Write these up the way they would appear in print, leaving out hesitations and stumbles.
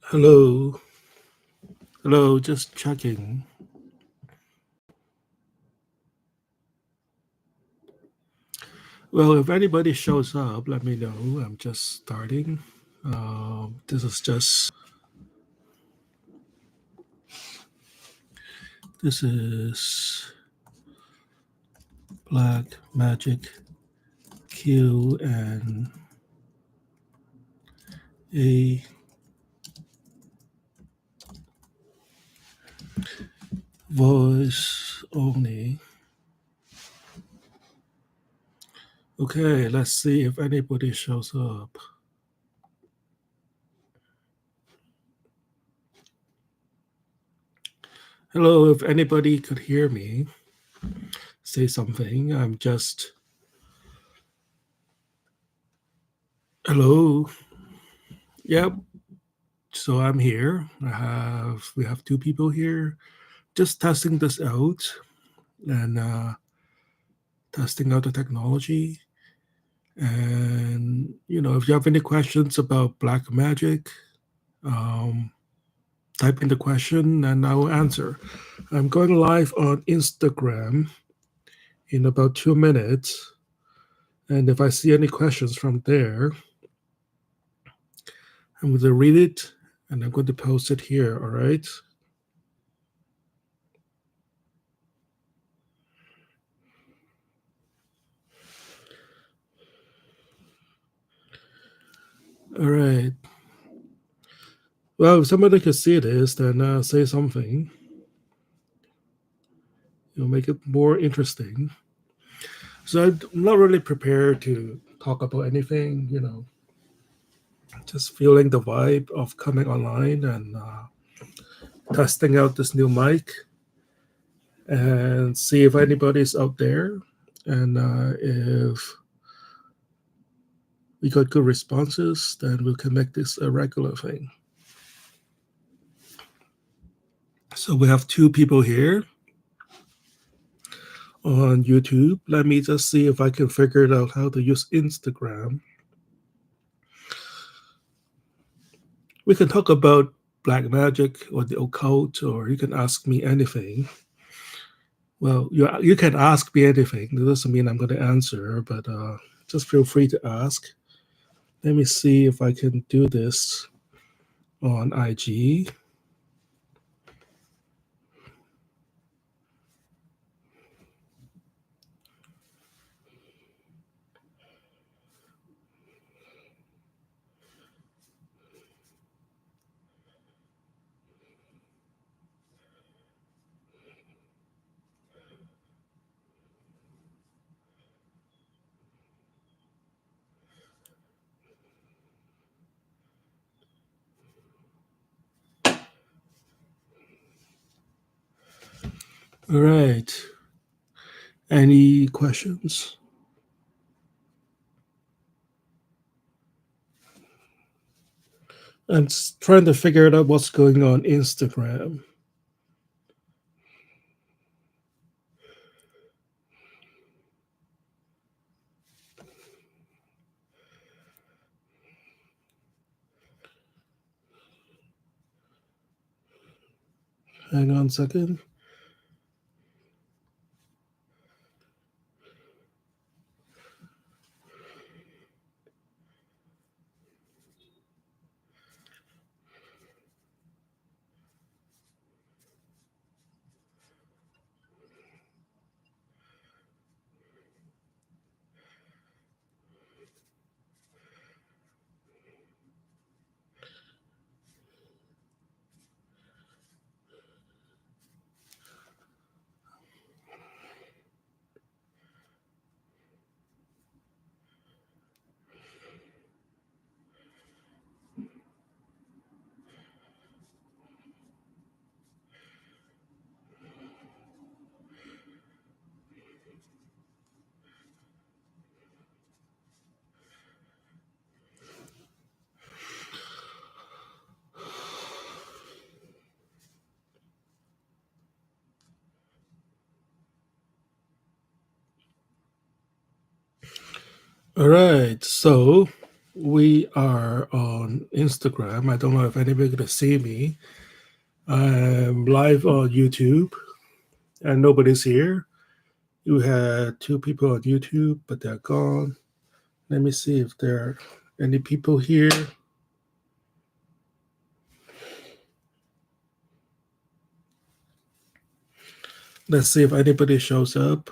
Hello, hello, just checking. Well, if anybody shows up, let me know. I'm just starting. This is Black Magic Q and A voice only. Okay, let's see if anybody shows up. Hello, if anybody could hear me, say something. Hello. Yep. So I'm here. We have two people here. Just testing this out and testing out the technology. And if you have any questions about black magic, um, type in the question and I will answer. I'm going live on Instagram in about 2 minutes. And if I see any questions from there, I'm going to read it and I'm going to post it here. All right. All right. Well, if somebody could see this, then say something. It'll make it more interesting. So I'm not really prepared to talk about anything, just feeling the vibe of coming online and testing out this new mic and see if anybody's out there and if we got good responses, then we can make this a regular thing. So we have two people here on YouTube. Let me just see if I can figure out how to use Instagram. We can talk about black magic or the occult, or you can ask me anything. Well, you can ask me anything. That doesn't mean I'm going to answer, but just feel free to ask. Let me see if I can do this on IG. All right. Any questions? I'm trying to figure out what's going on Instagram. Hang on a second. All right. So We are on Instagram. I don't know if anybody gonna see me. I'm live on YouTube, and nobody's here. You had 2 people on YouTube, but they're gone. Let me see if there are any people here. Let's see if anybody shows up.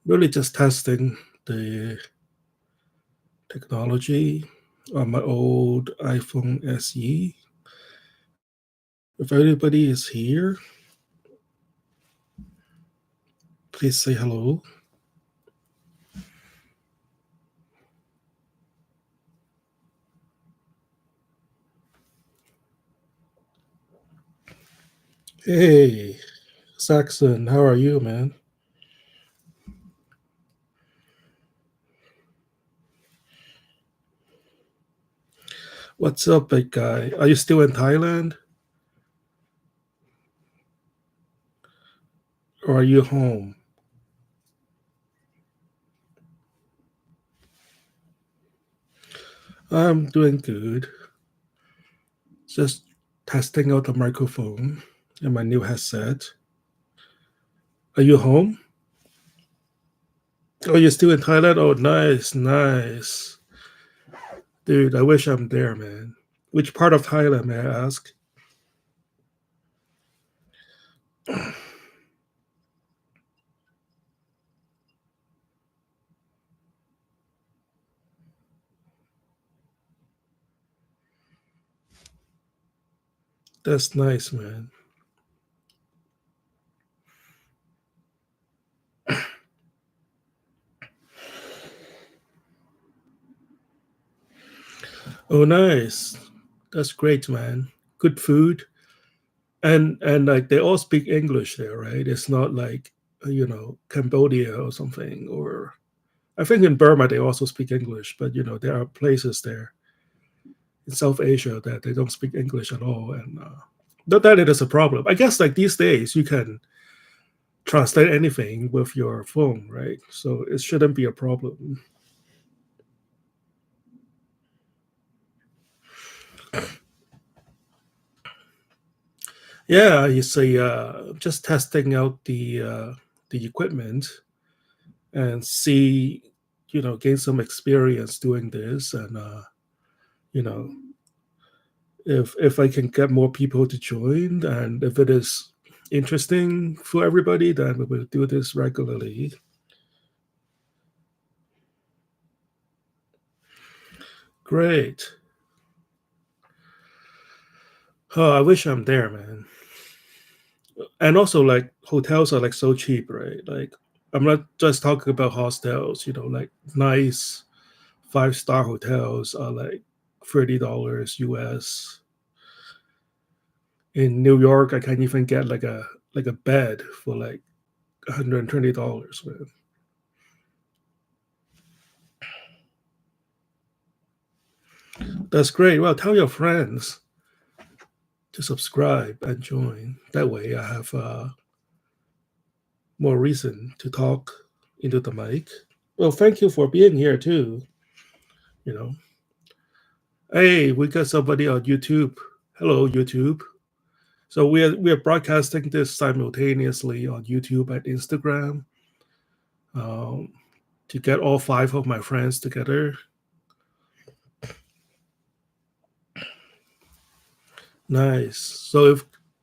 Really just testing the technology on my old iPhone SE. If anybody is here, please say hello. Hey, Saxon, how are you, man? What's up, big guy? Are you still in Thailand? Or are you home? I'm doing good. Just testing out the microphone and my new headset. Are you home? Oh, you're still in Thailand? Oh, nice, nice. Dude, I wish I'm there, man. Which part of Thailand, may I ask? That's nice, man. Oh, nice. That's great, man. Good food. And like they all speak English there, right? It's not like Cambodia or something, or I think in Burma they also speak English, but there are places there in South Asia that they don't speak English at all, and not that it is a problem. I guess like these days you can translate anything with your phone, right? So it shouldn't be a problem. Yeah, you say just testing out the equipment and see, gain some experience doing this, and you know, if I can get more people to join, and if it is interesting for everybody, then we will do this regularly. Great. Oh, I wish I'm there, man. And also, like hotels are like so cheap, right? Like I'm not just talking about hostels. Like nice 5-star hotels are like $30 US. In New York, I can't even get like a bed for like $120, man. That's great. Well, tell your friends to subscribe and join. That way, I have more reason to talk into the mic. Well, thank you for being here too. You know, hey, we got somebody on YouTube. Hello, YouTube. So we are broadcasting this simultaneously on YouTube and Instagram um, to get all 5 of my friends together. Nice. So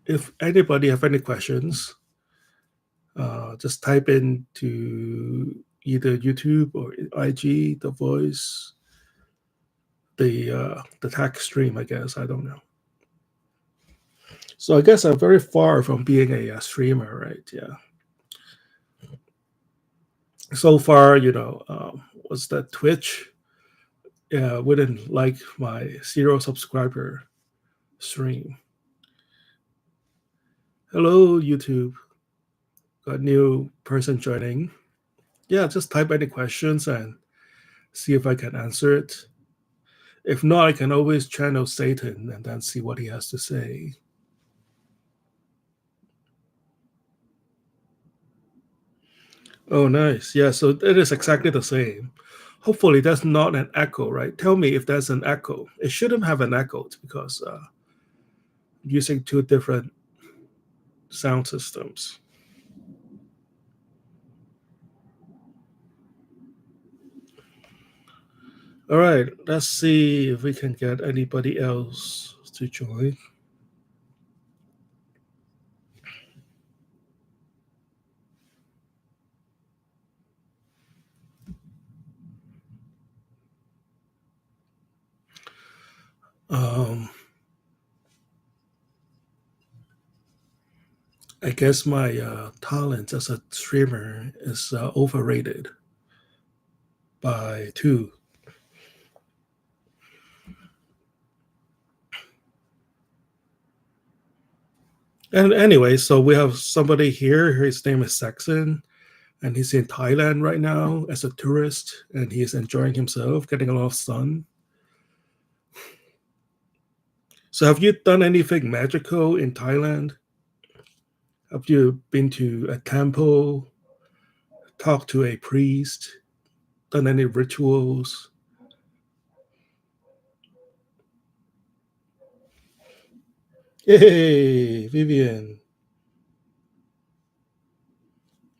if anybody have any questions, just type into either YouTube or IG the voice, the text stream. I guess I don't know. So I guess I'm very far from being a streamer, right? Yeah. So far, was that Twitch? Yeah, wouldn't like my 0 subscriber stream. Hello, YouTube. Got new person joining. Yeah, just type any questions and see if I can answer it. If not, I can always channel Satan and then see what he has to say. Oh, nice. Yeah, so it is exactly the same. Hopefully that's not an echo, right? Tell me if there's an echo. It shouldn't have an echo because using two different sound systems. All right, let's see if we can get anybody else to join. I guess my talent as a streamer is overrated by 2. And anyway, so we have somebody here. His name is Saxon, and he's in Thailand right now as a tourist, and he's enjoying himself, getting a lot of sun. So, have you done anything magical in Thailand? Have you been to a temple, talked to a priest, done any rituals? Hey, Vivian.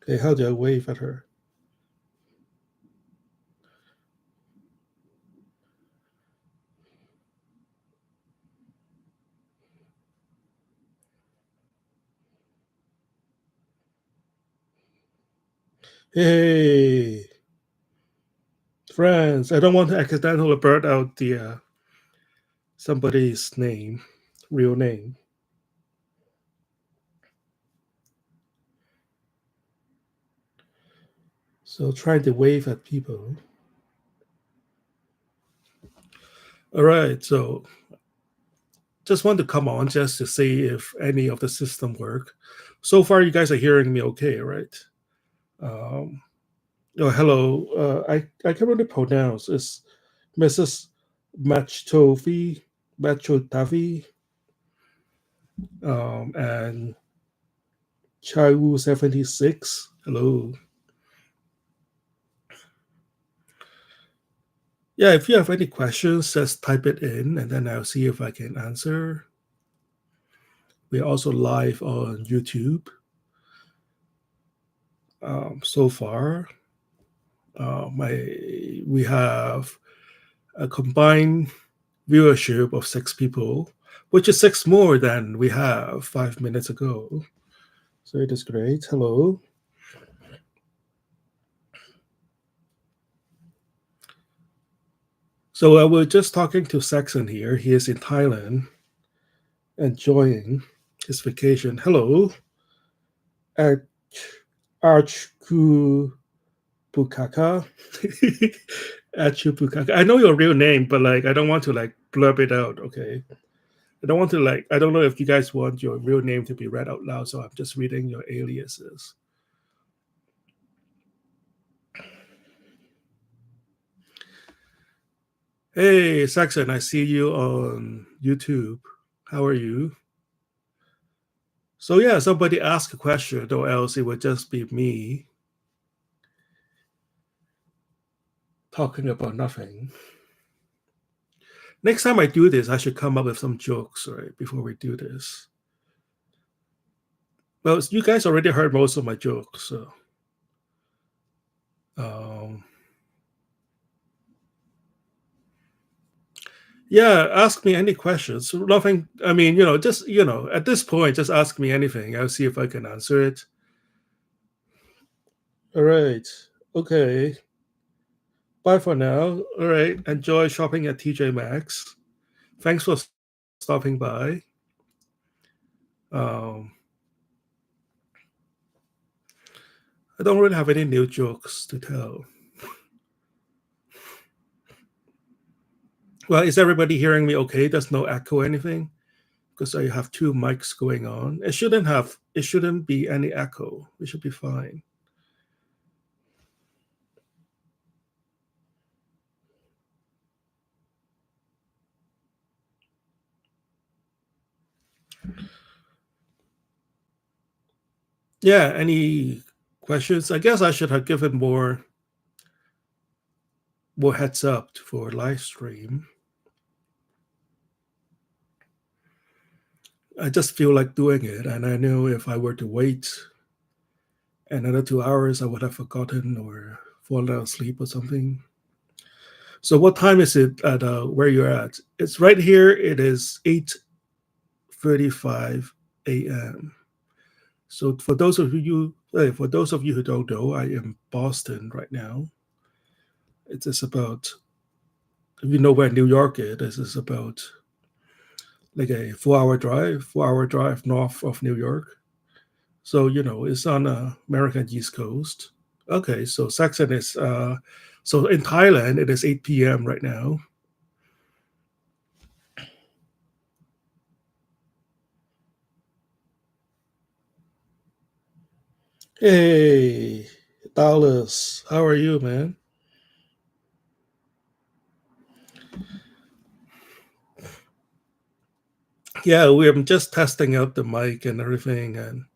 Okay, how do I wave at her? Hey, friends. I don't want to accidentally blurt out the somebody's name, real name. So trying to wave at people. All right, so just want to come on just to see if any of the system work. So far, you guys are hearing me okay, right? Um, oh, hello. I can't really pronounce. It's Mrs. Machtofi, Machotavi, and Chaiwu76. Hello. Yeah, if you have any questions, just type it in and then I'll see if I can answer. We're also live on YouTube so far. We have a combined viewership of 6 people, which is 6 more than we have 5 minutes ago. So it is great. Hello. So we're just talking to Saxon here. He is in Thailand, enjoying his vacation. Hello. Archku Bukaka. Achupukaka. I know your real name, but like I don't want to like blurb it out. Okay. I don't want to like I don't know if you guys want your real name to be read out loud, so I'm just reading your aliases. Hey Saxon, I see you on YouTube. How are you? So yeah, somebody ask a question, or else it would just be me talking about nothing. Next time I do this, I should come up with some jokes, right, before we do this. Well, you guys already heard most of my jokes, so um, yeah, ask me any questions. Nothing. I mean, just at this point, just ask me anything. I'll see if I can answer it. All right. Okay. Bye for now. All right. Enjoy shopping at TJ Maxx. Thanks for stopping by. Um, I don't really have any new jokes to tell. Well, is everybody hearing me okay? There's no echo or anything because I have 2 mics going on. It shouldn't be any echo. It should be fine. Yeah, any questions? I guess I should have given more more heads up for live stream. I just feel like doing it, and I know if I were to wait another 2 hours, I would have forgotten or fallen asleep or something. So, what time is it at where you're at? It's right here. It is 8:35 a.m. So, for those of you who don't know, I am Boston right now. It is about, if you know where New York is, this is about like a 4 hour drive north of New York. So, it's on American East Coast. Okay, so Saxon is, so in Thailand, it is 8 p.m. right now. Hey, Dallas, how are you, man? Yeah, we're just testing out the mic and everything and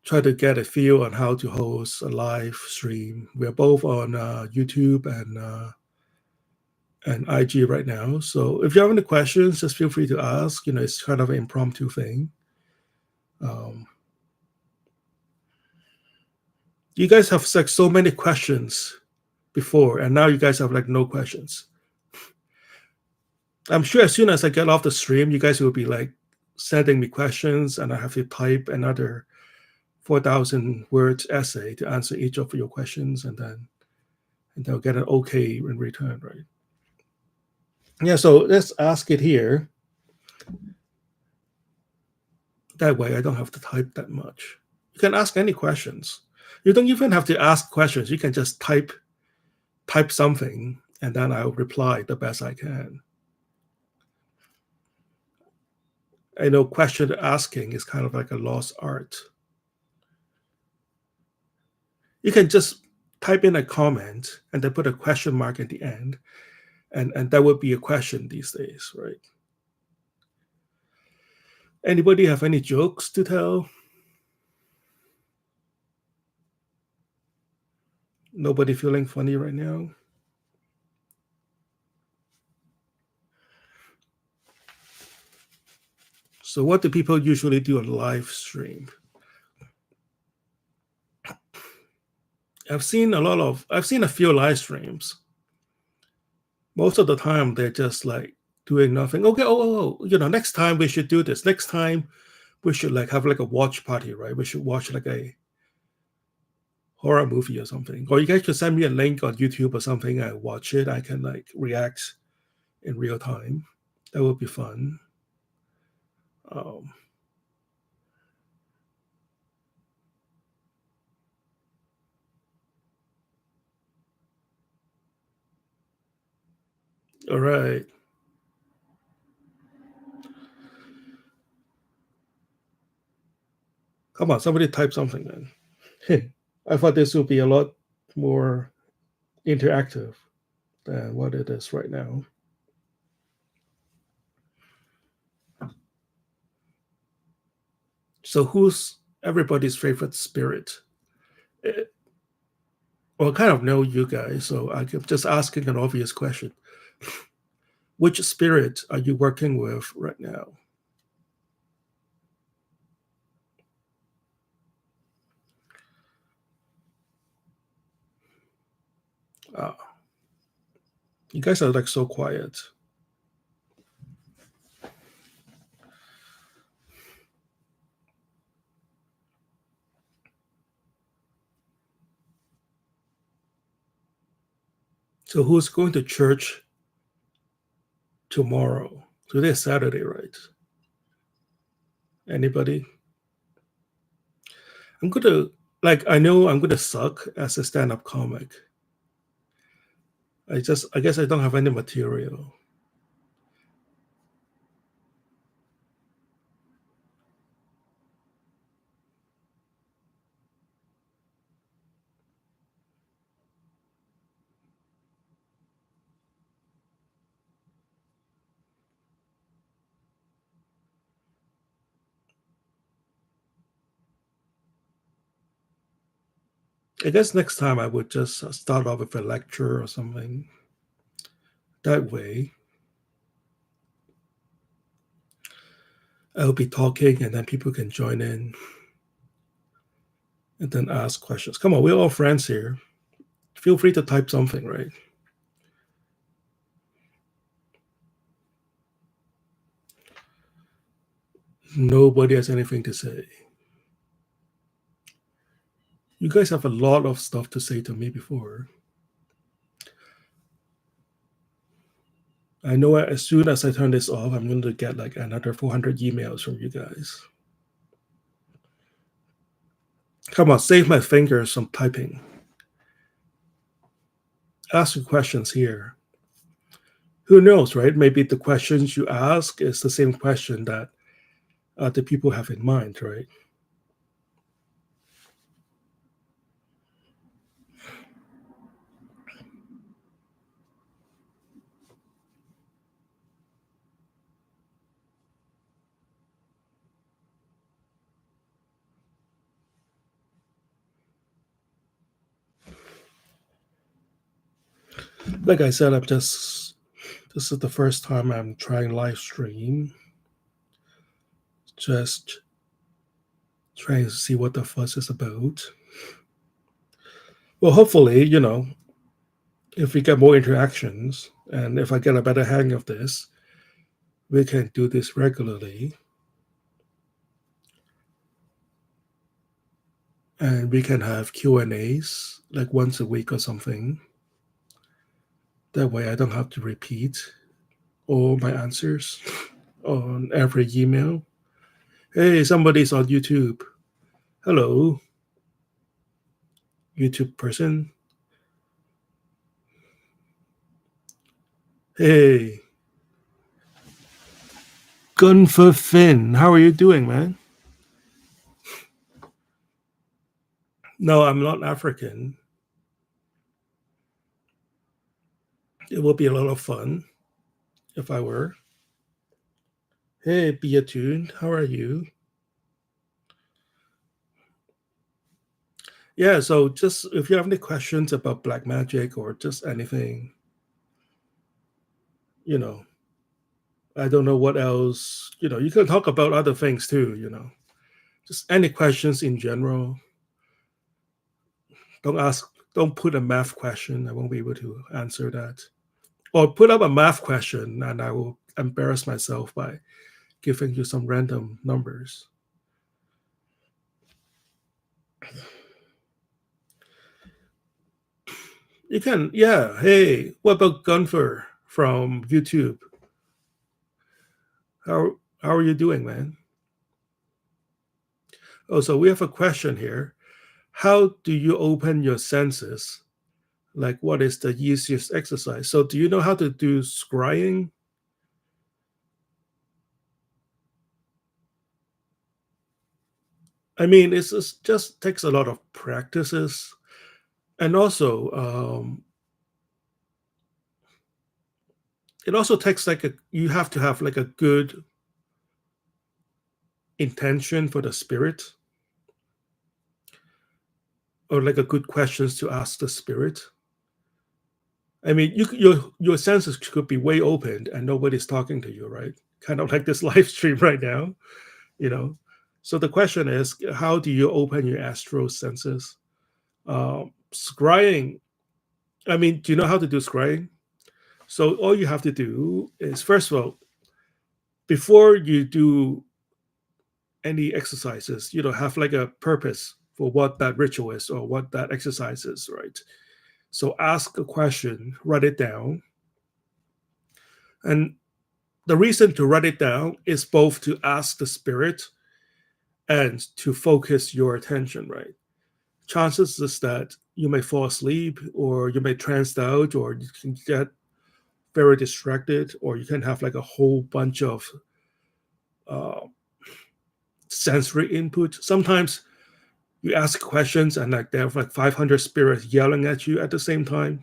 try to get a feel on how to host a live stream. We're both on YouTube and IG right now. So if you have any questions, just feel free to ask. It's kind of an impromptu thing. Um, you guys have like so many questions before, and now you guys have like no questions. I'm sure as soon as I get off the stream, you guys will be like sending me questions, and I have to type another 4,000 words essay to answer each of your questions, and they'll get an okay in return, right? Yeah, so let's ask it here. That way I don't have to type that much. You can ask any questions. You don't even have to ask questions. You can just type something, and then I'll reply the best I can. I know question asking is kind of like a lost art. You can just type in a comment and then put a question mark at the end, and that would be a question these days, right? Anybody have any jokes to tell? Nobody feeling funny right now? So what do people usually do on live stream? I've seen a few live streams. Most of the time they're just like doing nothing. Okay, next time we should do this. Next time we should like have like a watch party, right? We should watch like a horror movie or something. Or you guys could send me a link on YouTube or something. I watch it. I can like react in real time. That would be fun. Um, all right. Come on, somebody type something then. I thought this would be a lot more interactive than what it is right now. So, who's everybody's favorite spirit? Well, I kind of know you guys, so I'm just asking an obvious question. Which spirit are you working with right now? Uh, you guys are like so quiet. So, who's going to church tomorrow? Today's Saturday, right? Anybody? I'm gonna I know I'm gonna suck as a stand-up comic. I guess I don't have any material. I guess next time I would just start off with a lecture or something. That way, I'll be talking and then people can join in and then ask questions. Come on, we're all friends here. Feel free to type something, right? Nobody has anything to say. You guys have a lot of stuff to say to me before. I know as soon as I turn this off, I'm going to get like another 400 emails from you guys. Come on, save my fingers from typing. Ask your questions here. Who knows, right? Maybe the questions you ask is the same question that the people have in mind, right? Like I said, this is the first time I'm trying live stream. Just trying to see what the fuss is about. Well, hopefully, if we get more interactions and if I get a better hang of this, we can do this regularly. And we can have Q&As like once a week or something. That way I don't have to repeat all my answers on every email. Hey, somebody's on YouTube. Hello, YouTube person. Hey, Gunfer Finn, how are you doing, man? No, I'm not African. It would be a lot of fun if I were. Hey, Beatune, how are you? Yeah, so just if you have any questions about black magic or just anything, I don't know what else, you can talk about other things too, just any questions in general. Don't put a math question. I won't be able to answer that. Or put up a math question and I will embarrass myself by giving you some random numbers. You can, yeah. Hey, what about Gunfer from YouTube? How are you doing, man? Oh, so we have a question here. How do you open your senses? Like, what is the easiest exercise? So, do you know how to do scrying? I mean, it just takes a lot of practices, and also it also takes you have to have like a good intention for the spirit, or like a good questions to ask the spirit. I mean, your senses could be way opened and nobody's talking to you, right? Kind of like this live stream right now, you know. So the question is, how do you open your astral senses? Scrying. I mean, do you know how to do scrying? So all you have to do is, first of all, before you do any exercises, have like a purpose for what that ritual is or what that exercise is, right? So ask a question, write it down. And the reason to write it down is both to ask the spirit and to focus your attention, right? Chances is that you may fall asleep or you may trance out or you can get very distracted or you can have like a whole bunch of uh, sensory input. Sometimes you ask questions and like they have like 500 spirits yelling at you at the same time.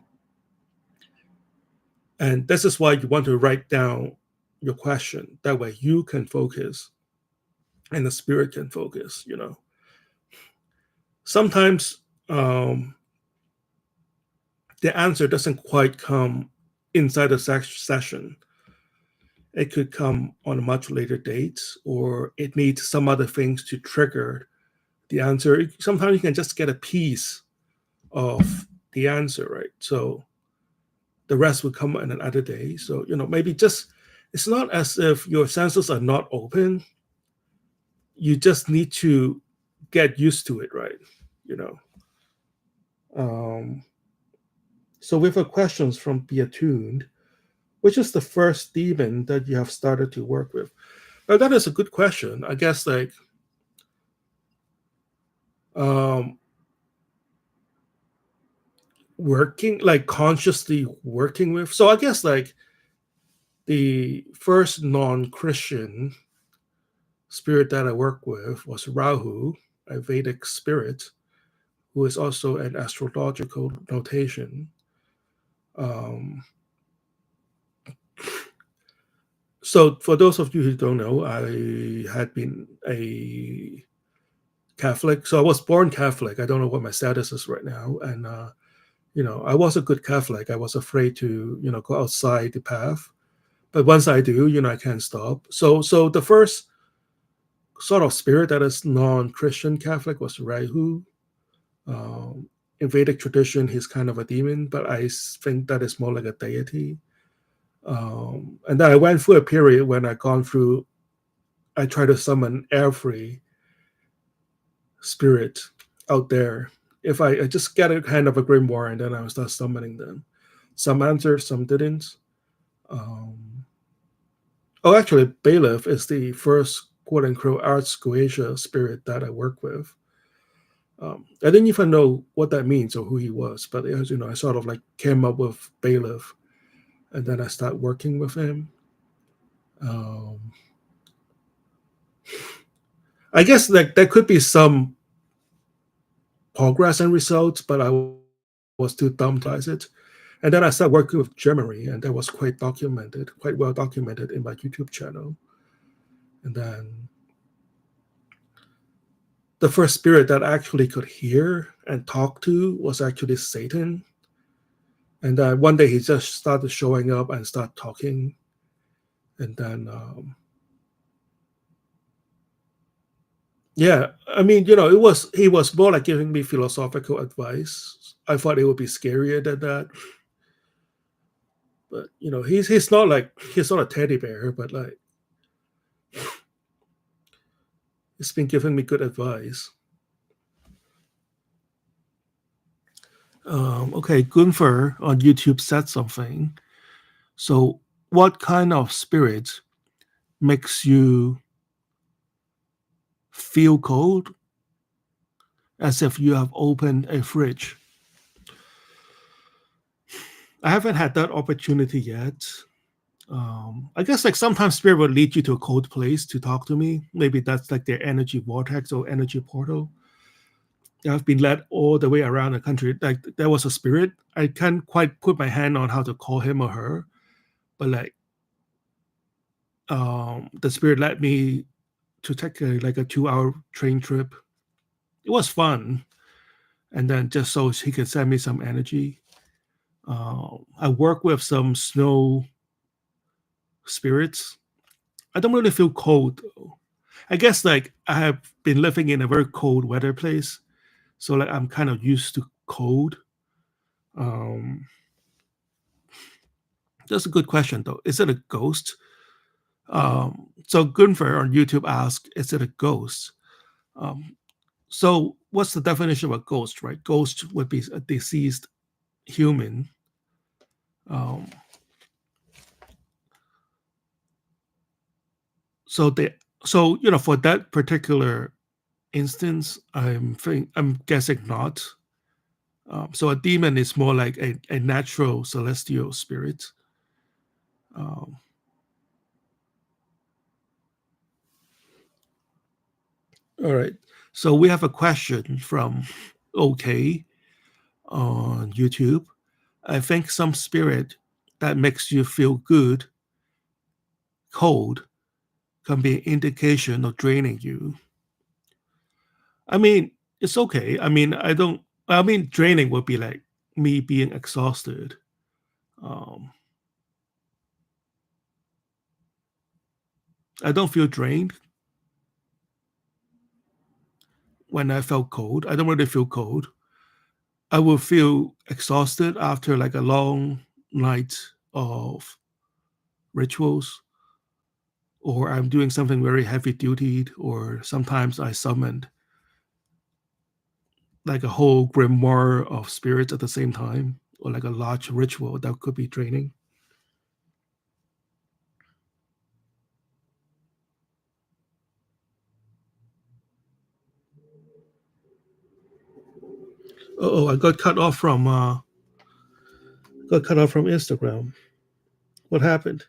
And this is why you want to write down your question. That way you can focus and the spirit can focus. Sometimes um, the answer doesn't quite come inside the session. It could come on a much later date, or it needs some other things to trigger the answer. Sometimes you can just get a piece of the answer, right? So the rest will come on another day. So, maybe just, it's not as if your senses are not open. You just need to get used to it, right? You know. So we have questions from Be Attuned, which is the first demon that you have started to work with? Now, that is a good question. I guess, like, working, like consciously working with. So I guess, like, the first non-Christian spirit that I worked with was Rahu, a Vedic spirit, who is also an astrological notation. So for those of you who don't know, I had been a Catholic. So I was born Catholic. I don't know what my status is right now. And, I was a good Catholic. I was afraid to, go outside the path. But once I do, I can't stop. So the first sort of spirit that is non-Christian Catholic was Rahu. In Vedic tradition, he's kind of a demon, but I think that is more like a deity. And then I went through a period when I tried to summon every spirit out there. If I just get a kind of a grimoire, and then I would start summoning them. Some answered, some didn't. Actually, Bailiff is the first quote-unquote Arts Goetia spirit that I work with. I didn't even know what that means or who he was, but I sort of like came up with Bailiff, and then I started working with him. I guess like there could be some progress and results, but I was too dumb to realize it. And then I started working with Germany, and that was quite well documented in my YouTube channel. And then the first spirit that I actually could hear and talk to was actually Satan. And then one day he just started showing up and started talking. And then, yeah, I mean, he was more like giving me philosophical advice. I thought it would be scarier than that. But, he's not a teddy bear, but like, he's been giving me good advice. Okay, Gunther on YouTube said something. So, what kind of spirit makes you feel cold as if you have opened a fridge? I haven't had that opportunity yet. I guess like sometimes spirit will lead you to a cold place to talk to me. Maybe that's like their energy vortex or energy portal. I've been led all the way around the country. Like there was a spirit. I can't quite put my hand on how to call him or her, but like the spirit led me to take a 2-hour train trip. It was fun, and then just so he could send me some energy. I work with some snow spirits. I don't really feel cold though. I guess like I have been living in a very cold weather place, so like I'm kind of used to cold. Um, that's a good question though. Is it a ghost? So Gunther on YouTube asked, "Is it a ghost?" Um, so what's the definition of a ghost? Right, ghost would be a deceased human. Um, so for that particular instance, I'm guessing not. So a demon is more like a natural celestial spirit. Um, all right. So we have a question from OK on YouTube. I think some spirit that makes you feel good, cold, can be an indication of draining you. I mean, it's okay. I mean, I I mean, draining would be like me being exhausted. I don't feel drained when I felt cold. I don't really feel cold. I will feel exhausted after like a long night of rituals, or I'm doing something very heavy duty, or sometimes I summoned like a whole grimoire of spirits at the same time, or like a large ritual that could be draining. Oh, I got cut off from Instagram. What happened?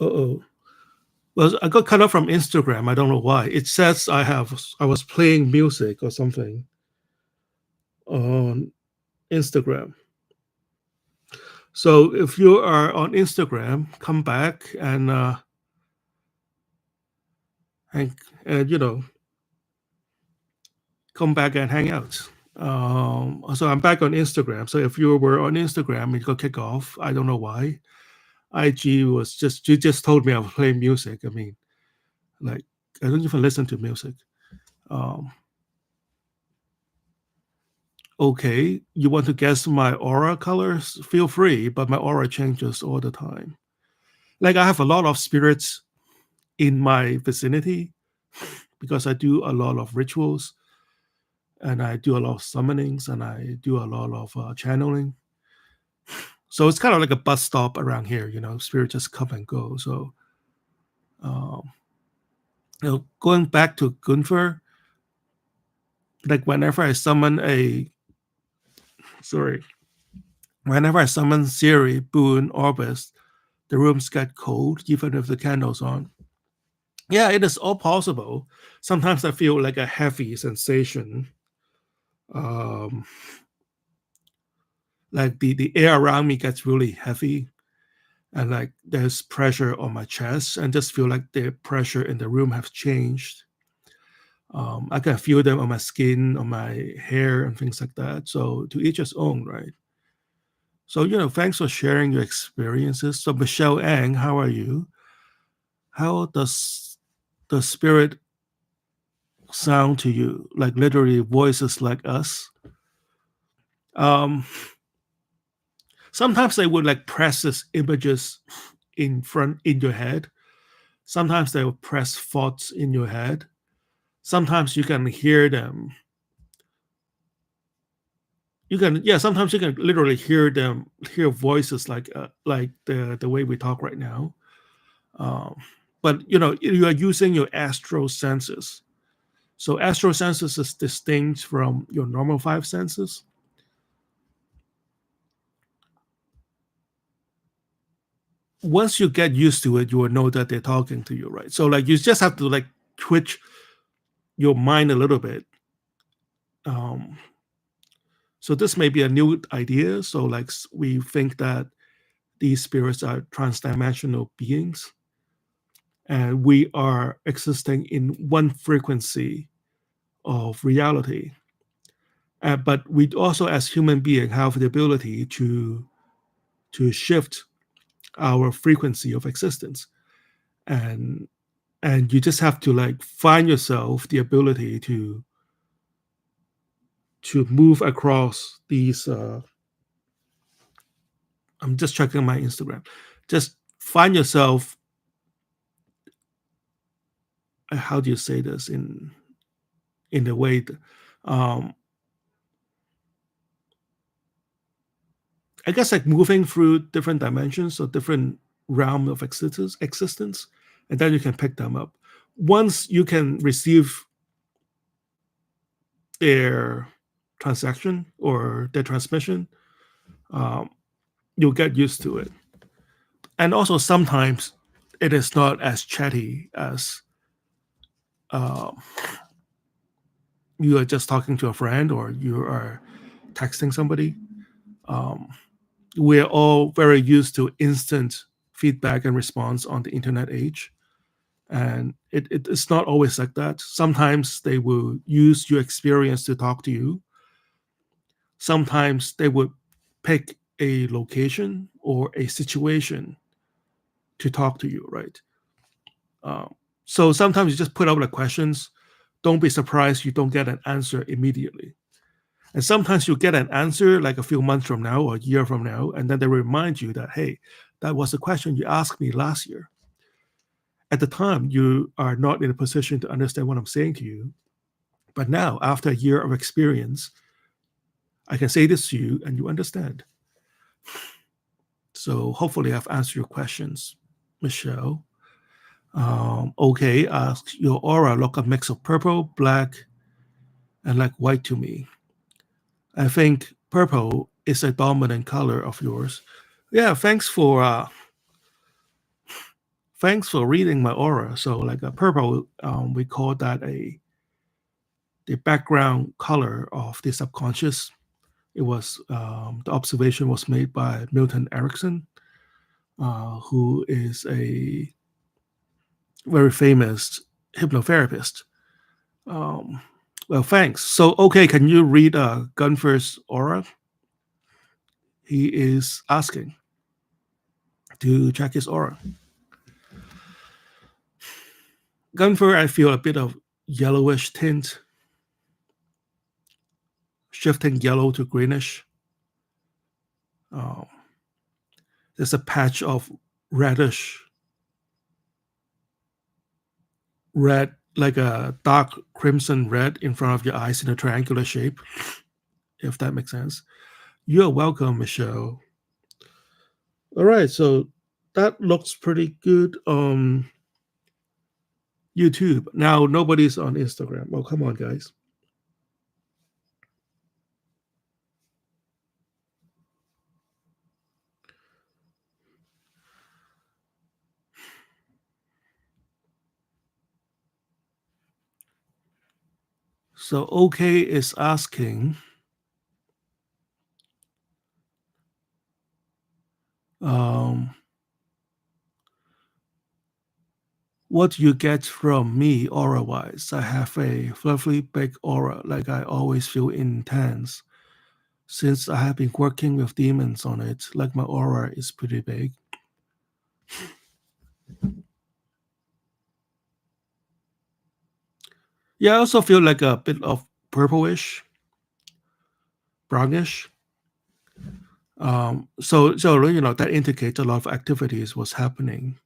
Oh, well, I got cut off from Instagram. I don't know why. It says I was playing music or something on Instagram. So if you are on Instagram, come back and come back and hang out. So I'm back on Instagram. So if you were on Instagram, it got kicked off. I don't know why. IG was just you just told me I was playing music. I mean, like I don't even listen to music. Um, okay, you want to guess my aura colors? Feel free, but my aura changes all the time. Like I have a lot of spirits in my vicinity because I do a lot of rituals and I do a lot of summonings and I do a lot of channeling. So it's kind of like a bus stop around here, spirits just come and go. So, um, going back to Gunther, like sorry, whenever I summon Siri, Boone, Orbis, the rooms get cold, even if the candle's on. Yeah, it is all possible. Sometimes I feel like a heavy sensation. Um, like the air around me gets really heavy and like there's pressure on my chest and just feel like the pressure in the room has changed. I can feel them on my skin, on my hair, and things like that. So to each his own, right? So thanks for sharing your experiences. So Michelle Ang, how are you? How does the spirit sound to you? Like literally voices like us. Um, Sometimes they would like press these images in your head. Sometimes they will press thoughts in your head. Sometimes you can hear them. Sometimes you can literally hear them, hear voices like the way we talk right now. Um, but you are using your astral senses. So astral senses is distinct from your normal five senses. Once you get used to it, you will know that they're talking to you, right? So like you just have to like twitch your mind a little bit. Um, so this may be a new idea. So like we think that these spirits are transdimensional beings, and we are existing in one frequency of reality. But we also, as human beings, have the ability to shift our frequency of existence, and you just have to like find yourself the ability to move across these. I'm just checking my Instagram. Just find yourself. How do you say this in a way? Um, I guess like moving through different dimensions or different realm of existence, and then you can pick them up. Once you can receive their transaction or their transmission, um, you'll get used to it. And also sometimes it is not as chatty as um, you are just talking to a friend or you are texting somebody. Um, we're all very used to instant feedback and response on the internet age. And it's not always like that. Sometimes they will use your experience to talk to you. Sometimes they would pick a location or a situation to talk to you, right? So sometimes you just put out the questions. Don't be surprised you don't get an answer immediately. And sometimes you get an answer like a few months from now or a year from now, and then they remind you that, hey, that was a question you asked me last year. At the time, you are not in a position to understand what I'm saying to you. But now, after a year of experience, I can say this to you and you understand. So hopefully I've answered your questions, Michelle. Okay, asks, your aura look a mix of purple, black, and like white to me. I think purple is a dominant color of yours. Yeah, thanks for reading my aura. So like a purple, we call that the background color of the subconscious. It was the observation was made by Milton Erickson, who is a very famous hypnotherapist. Um, well, thanks. So, okay, can you read Gunfer's aura? He is asking to check his aura. Gunfer, I feel a bit of yellowish tint, shifting yellow to greenish. Um, there's a patch of reddish red, like a dark crimson red in front of your eyes in a triangular shape, if that makes sense. You're welcome, Michelle. All right, so that looks pretty good on YouTube. Now nobody's on Instagram. Oh, come on, guys. So OK is asking, what do you get from me aura-wise? I have a fluffy big aura, like I always feel intense. Since I have been working with demons on it, like my aura is pretty big. Yeah, I also feel like a bit of purplish, brownish. So that indicates a lot of activities was happening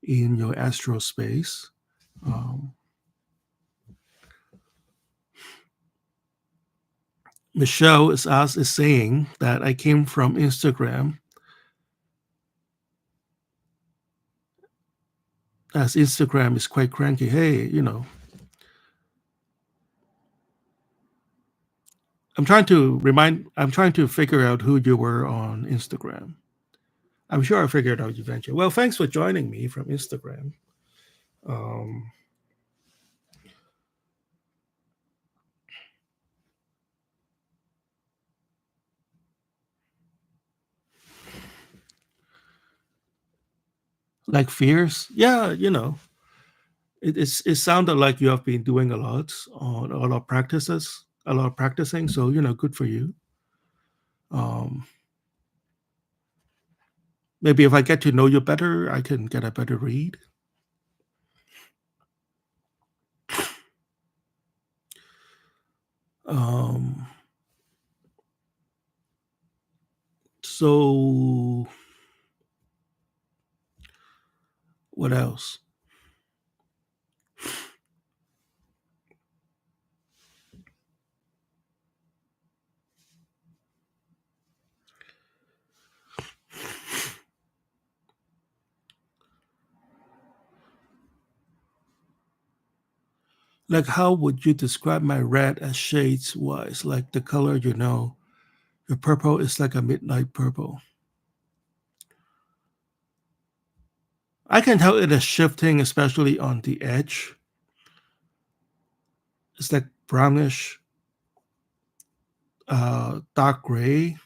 in your astral space. Michelle is saying that I came from Instagram, as Instagram is quite cranky. Hey, I'm trying to figure out who you were on Instagram. I'm sure I figured out eventually. Well, thanks for joining me from Instagram. Um, like fears, yeah, it sounded like you have been doing a lot on a lot of practices, a lot of practicing. So good for you. Um, maybe if I get to know you better, I can get a better read. Um, so what else? Like, how would you describe my red as shades wise? Like the color, your purple is like a midnight purple. I can tell it is shifting, especially on the edge. It's like brownish, dark gray,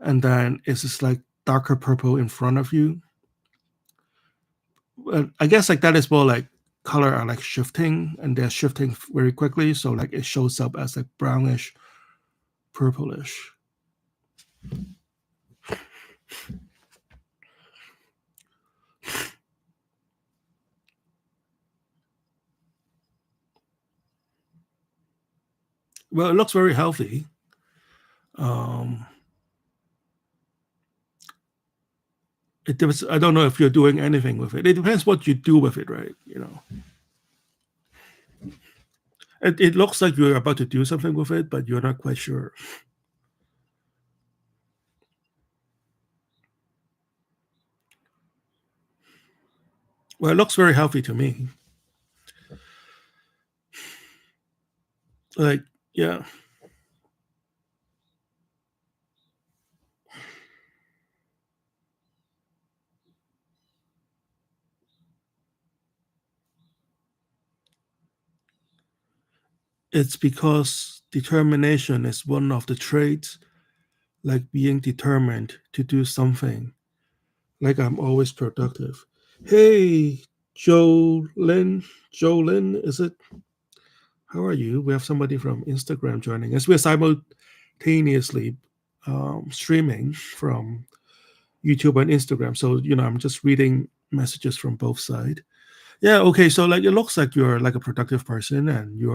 and then it's just like darker purple in front of you. I guess like that is more like color are like shifting, and they're shifting very quickly, so like it shows up as like brownish, purplish. Well, it looks very healthy. Um, it depends. I don't know if you're doing anything with it. It depends what you do with it, right? It looks like you're about to do something with it, but you're not quite sure. Well, it looks very healthy to me. Like, yeah, it's because determination is one of the traits, like being determined to do something. Like I'm always productive. Hey, Jolyn, is it? How are you? We have somebody from Instagram joining us. We're simultaneously streaming from YouTube and Instagram. So, I'm just reading messages from both sides. Yeah, okay. So like it looks like you're like a productive person and you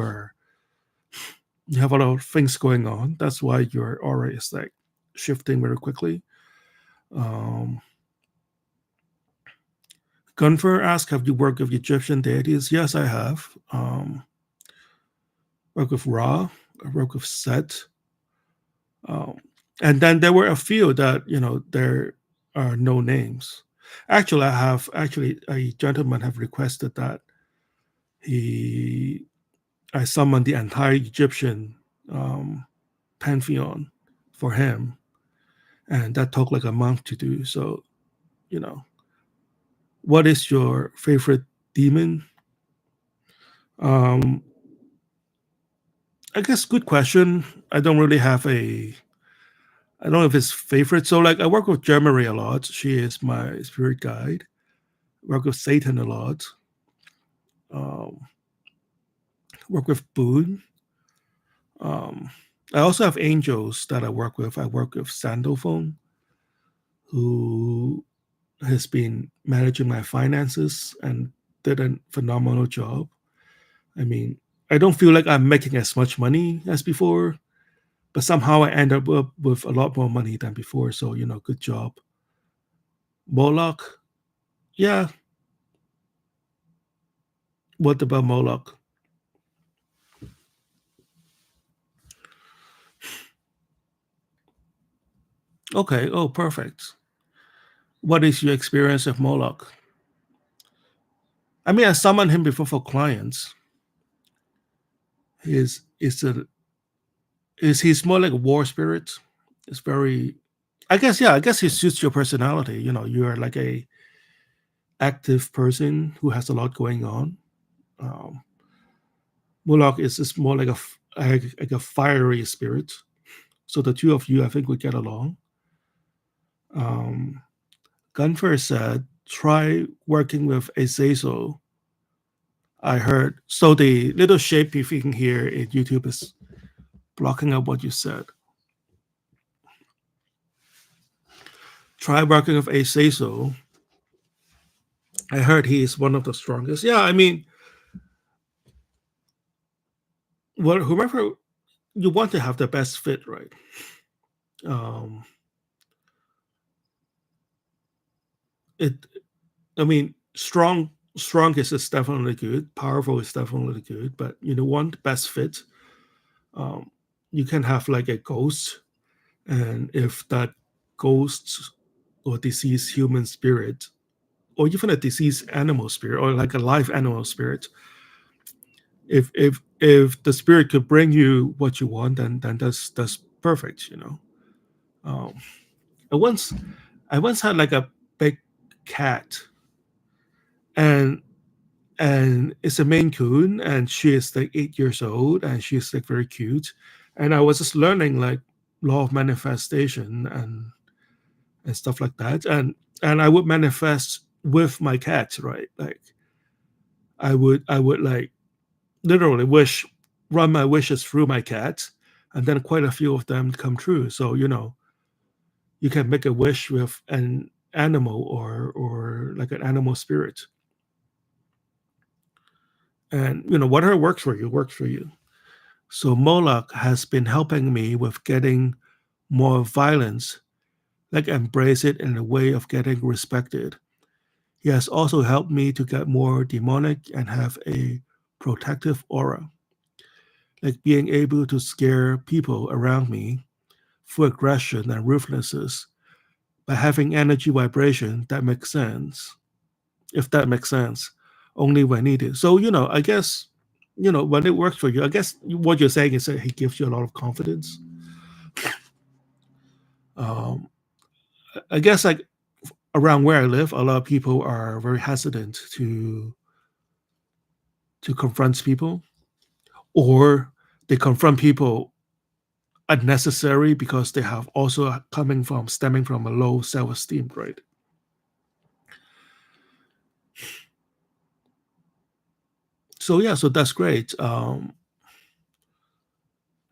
have a lot of things going on. That's why your aura is like shifting very quickly. Um Gunfer asked, have you worked with Egyptian deities? Yes, I have. Work with Ra, I work with Set. Um, and then there were a few that, there are no names. Actually, a gentleman have requested that he I summoned the entire Egyptian um, pantheon for him, and that took like a month to do. So, you know, what is your favorite demon? Um, I guess good question. I don't really have a. I don't know if it's favorite. So, like, I work with Germary a lot. She is my spirit guide. Work with Satan a lot. Um, work with Boone. Um, I also have angels that I work with. I work with Sandalphone, who has been managing my finances and did a phenomenal job. I mean, I don't feel like I'm making as much money as before, but somehow I end up with a lot more money than before. So, good job. Moloch, yeah. What about Moloch? Okay. Oh, perfect. What is your experience of Moloch? I mean, I summoned him before for clients. He's more like a war spirit. It's very, I guess, yeah. I guess he suits your personality. You're like a active person who has a lot going on. Um, Moloch is just more like a fiery spirit. So the two of you, I think, would get along. Um, Gunfer said, try working with Azazel. I heard. So the little shape you can hear in YouTube is blocking up what you said. Try working with Azazel. I heard he is one of the strongest. Yeah, I mean, whoever you want to have the best fit, right? Um, it I mean, strongest is definitely good. Powerful is definitely good, but one best fit. Um, you can have like a ghost, and if that ghost or deceased human spirit, or even a deceased animal spirit, or like a live animal spirit, if the spirit could bring you what you want, then that's perfect. Um, I once I once had like a big cat, and it's a Maine Coon, and she is like 8 years old, and she's like very cute. And I was just learning like law of manifestation and stuff like that, and I would manifest with my cat, right? Like I would like literally run my wishes through my cat, and then quite a few of them come true. So you can make a wish with an animal or like an animal spirit, and whatever works for you works for you. So Moloch has been helping me with getting more violence, like embrace it in a way of getting respected. He has also helped me to get more demonic and have a protective aura, like being able to scare people around me through aggression and ruthlessness by having energy vibration that makes sense, if that makes sense, only when needed. So, I guess, when it works for you, I guess what you're saying is that he gives you a lot of confidence. Um, I guess, like, around where I live, a lot of people are very hesitant to confront people, or they confront people unnecessary because they have also stemming from a low self-esteem, right? So yeah, so that's great. I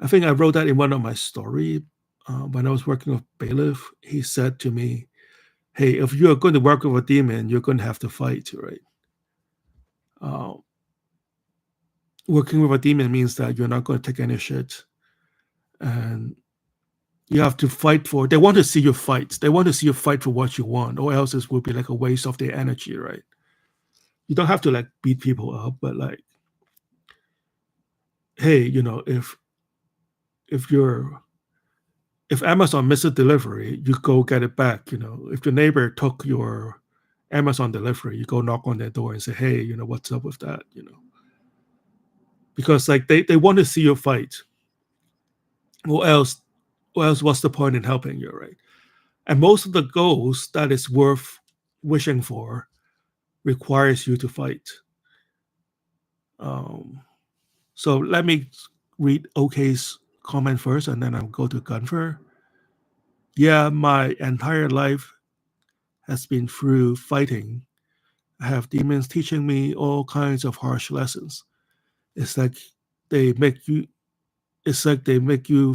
think I wrote that in one of my story. When I was working with Bailiff, he said to me, "Hey, if you are going to work with a demon, you're going to have to fight, right? Uh, Working with a demon means that you're not going to take any shit, and you have to fight for. They want to see you fight. They want to see you fight for what you want, or else it will be like a waste of their energy, right? You don't have to like beat people up, but like, hey, if you're if Amazon misses a delivery, you go get it back. If your neighbor took your Amazon delivery, you go knock on their door and say, "Hey, what's up with that?" Because like they want to see you fight. Or else, what's the point in helping you, right? And most of the goals that is worth wishing for requires you to fight. Um, so let me read OK's comment first, and then I'll go to Gunfer. Yeah, my entire life has been through fighting. I have demons teaching me all kinds of harsh lessons. It's like they make you. It's like they make you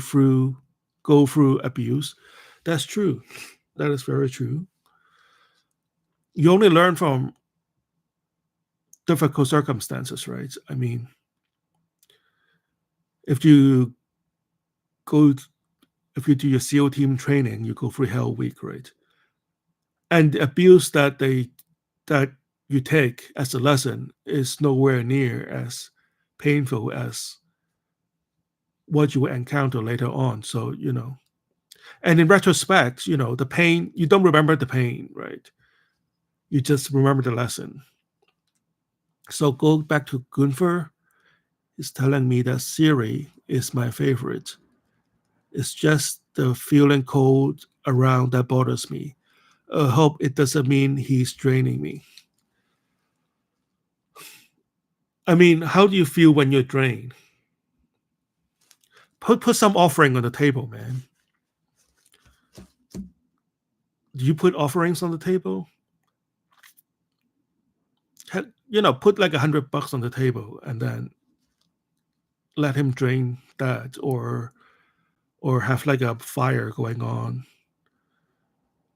go through abuse. That's true. That is very true. You only learn from difficult circumstances, right? I mean, if you go, if you do your SEAL team training, you go through Hell Week, right? And the abuse that you take as a lesson is nowhere near as painful as what you will encounter later on. So, and in retrospect, the pain, you don't remember the pain, right? You just remember the lesson. So go back to Gunther. He's telling me that Siri is my favorite. It's just the feeling cold around that bothers me. I hope it doesn't mean he's draining me. I mean, how do you feel when you're drained? Put some offering on the table, man. Do you put offerings on the table? Put like $100 on the table and then let him drain that, or have like a fire going on,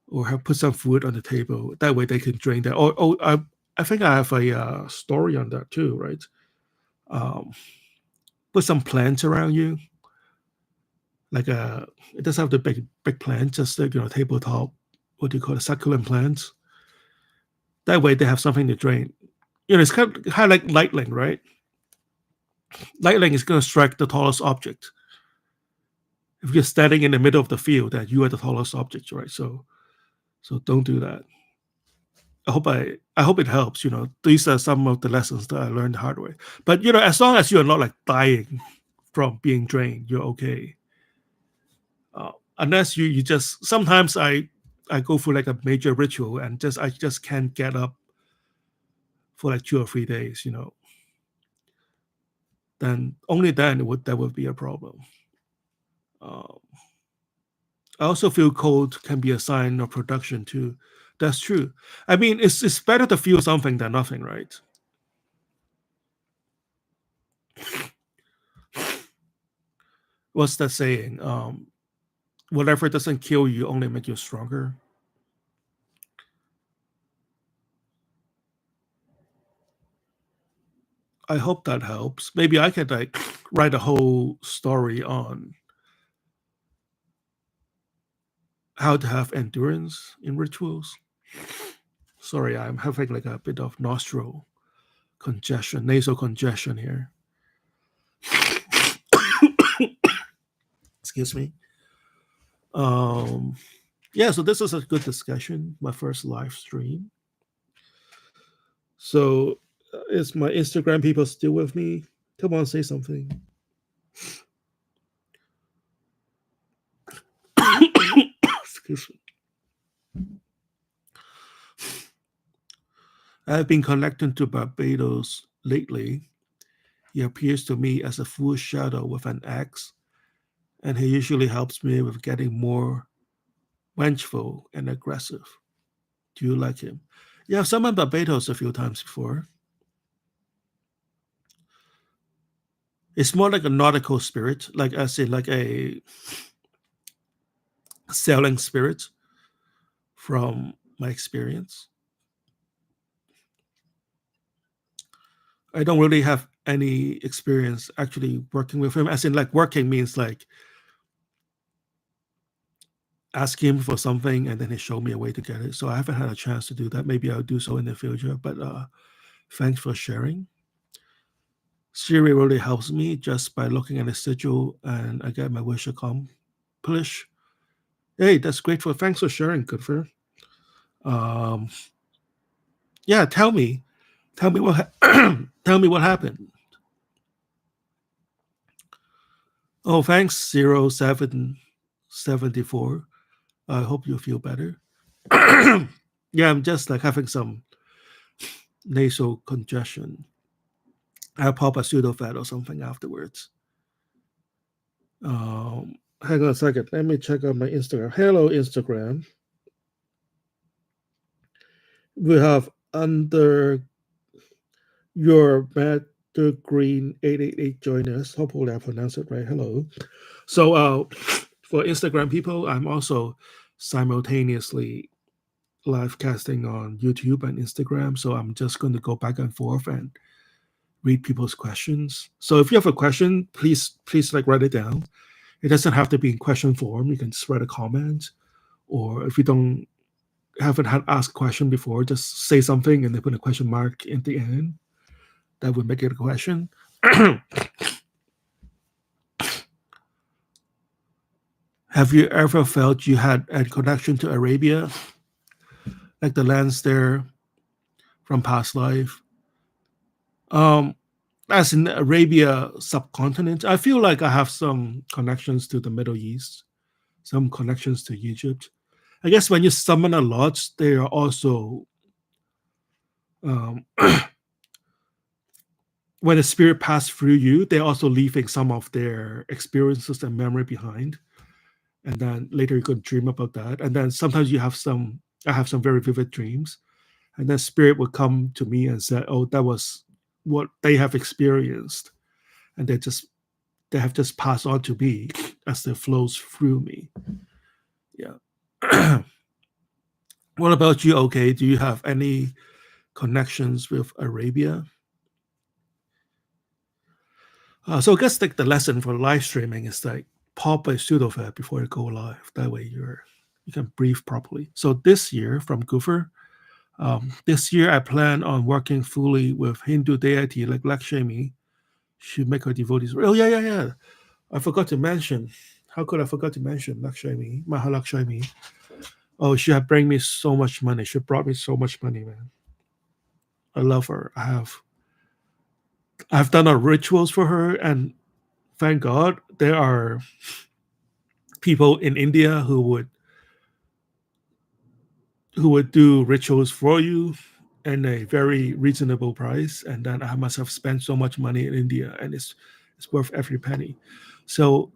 or have put some food on the table. That way they can drain that. I think I have a story on that too, right? Um, put some plants around you, like it doesn't have the big plant, just like tabletop. What do you call it? Succulent plants. That way they have something to drain. It's kind of like lightning, right? Lightning is going to strike the tallest object. If you're standing in the middle of the field, that you are the tallest object, right? So don't do that. I hope it helps. These are some of the lessons that I learned the hard way. But as long as you're not like dying from being drained, you're okay. Unless you just sometimes I go through like a major ritual and I just can't get up for like 2 or 3 days. Then only then that would be a problem. Um, I also feel cold can be a sign of production too. That's true. I mean, it's better to feel something than nothing, right? What's that saying? Whatever doesn't kill you only make you stronger. I hope that helps. Maybe I could like write a whole story on how to have endurance in rituals. Sorry, I'm having like a bit of nostril congestion, nasal congestion here. Excuse me. Yeah, so this is a good discussion. My first live stream. So, is my Instagram people still with me? Come on, say something. Excuse me. I've been connecting to Barbados lately. He appears to me as a full shadow with an axe, and he usually helps me with getting more vengeful and aggressive. Do you like him? Yeah, I've summoned Barbados a few times before. It's more like a nautical spirit, like I say, like a sailing spirit from my experience. I don't really have any experience actually working with him, as in like working means like ask him for something and then he showed me a way to get it. So I haven't had a chance to do that. Maybe I'll do so in the future. But thanks for sharing. Siri really helps me just by looking at the sigil and I get my wish accomplished. Hey, that's grateful. Thanks for sharing, Goodfer. Yeah, tell me what tell me what happened. Oh, thanks 0774. I hope you feel better. Yeah, I'm just like having some nasal congestion. I'll pop a Sudafed or something afterwards. Hang on a second. Let me check out my Instagram. Hello, Instagram. We have under your Matter Green 888 join us. Hopefully I pronounced it right. Hello. So for Instagram people, I'm also simultaneously live casting on YouTube and Instagram. So I'm just going to go back and forth and read people's questions. So if you have a question, please like write it down. It doesn't have to be in question form. You can just write a comment, or if you haven't had asked a question before, just say something and then put a question mark in the end. That would make it a question. Have you ever felt you had a connection to Arabia, like the lands there from past life? As in Arabia subcontinent, I feel like I have some connections to the Middle East, some connections to Egypt. I guess when you summon a lot, they are also when the spirit passed through you, they're also leaving some of their experiences and memory behind. And then later you could dream about that. And then sometimes I have some very vivid dreams. And then spirit would come to me and say, oh, that was what they have experienced. And they have just passed on to me as it flows through me. Yeah. What about you? Okay, do you have any connections with Arabia? So I guess like the lesson for live streaming is like pop a Sudafed before you go live. That way you can breathe properly. So this year from Goofer, this year I plan on working fully with Hindu deity like Lakshmi. She make her devotees. Oh yeah. I forgot to mention. How could I forget to mention Lakshmi, Mahalakshmi? Oh, she had bring me so much money. She brought me so much money, man. I love her. I've done our rituals for her, and thank God there are people in India who would do rituals for you in a very reasonable price. And then I must have spent so much money in India, and it's worth every penny. So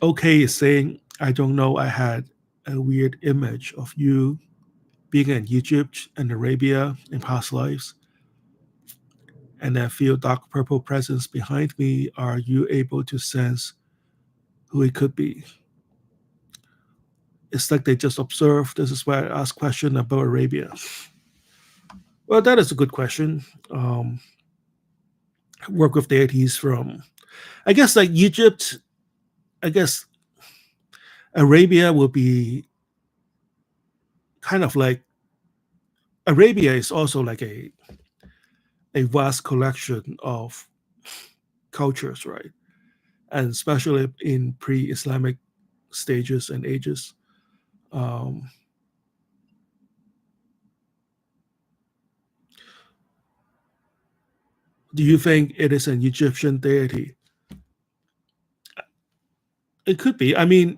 okay is saying I don't know. I had a weird image of you being in Egypt and Arabia in past lives, and I feel dark purple presence behind me. Are you able to sense who it could be? It's like they just observed. This is why I ask question about Arabia. Well, that is a good question. Work with deities from, I guess, like Egypt. I guess Arabia will be kind of like, Arabia is also like a vast collection of cultures, right? And especially in pre-Islamic stages and ages. Um, do you think it is an Egyptian deity? It could be. I mean,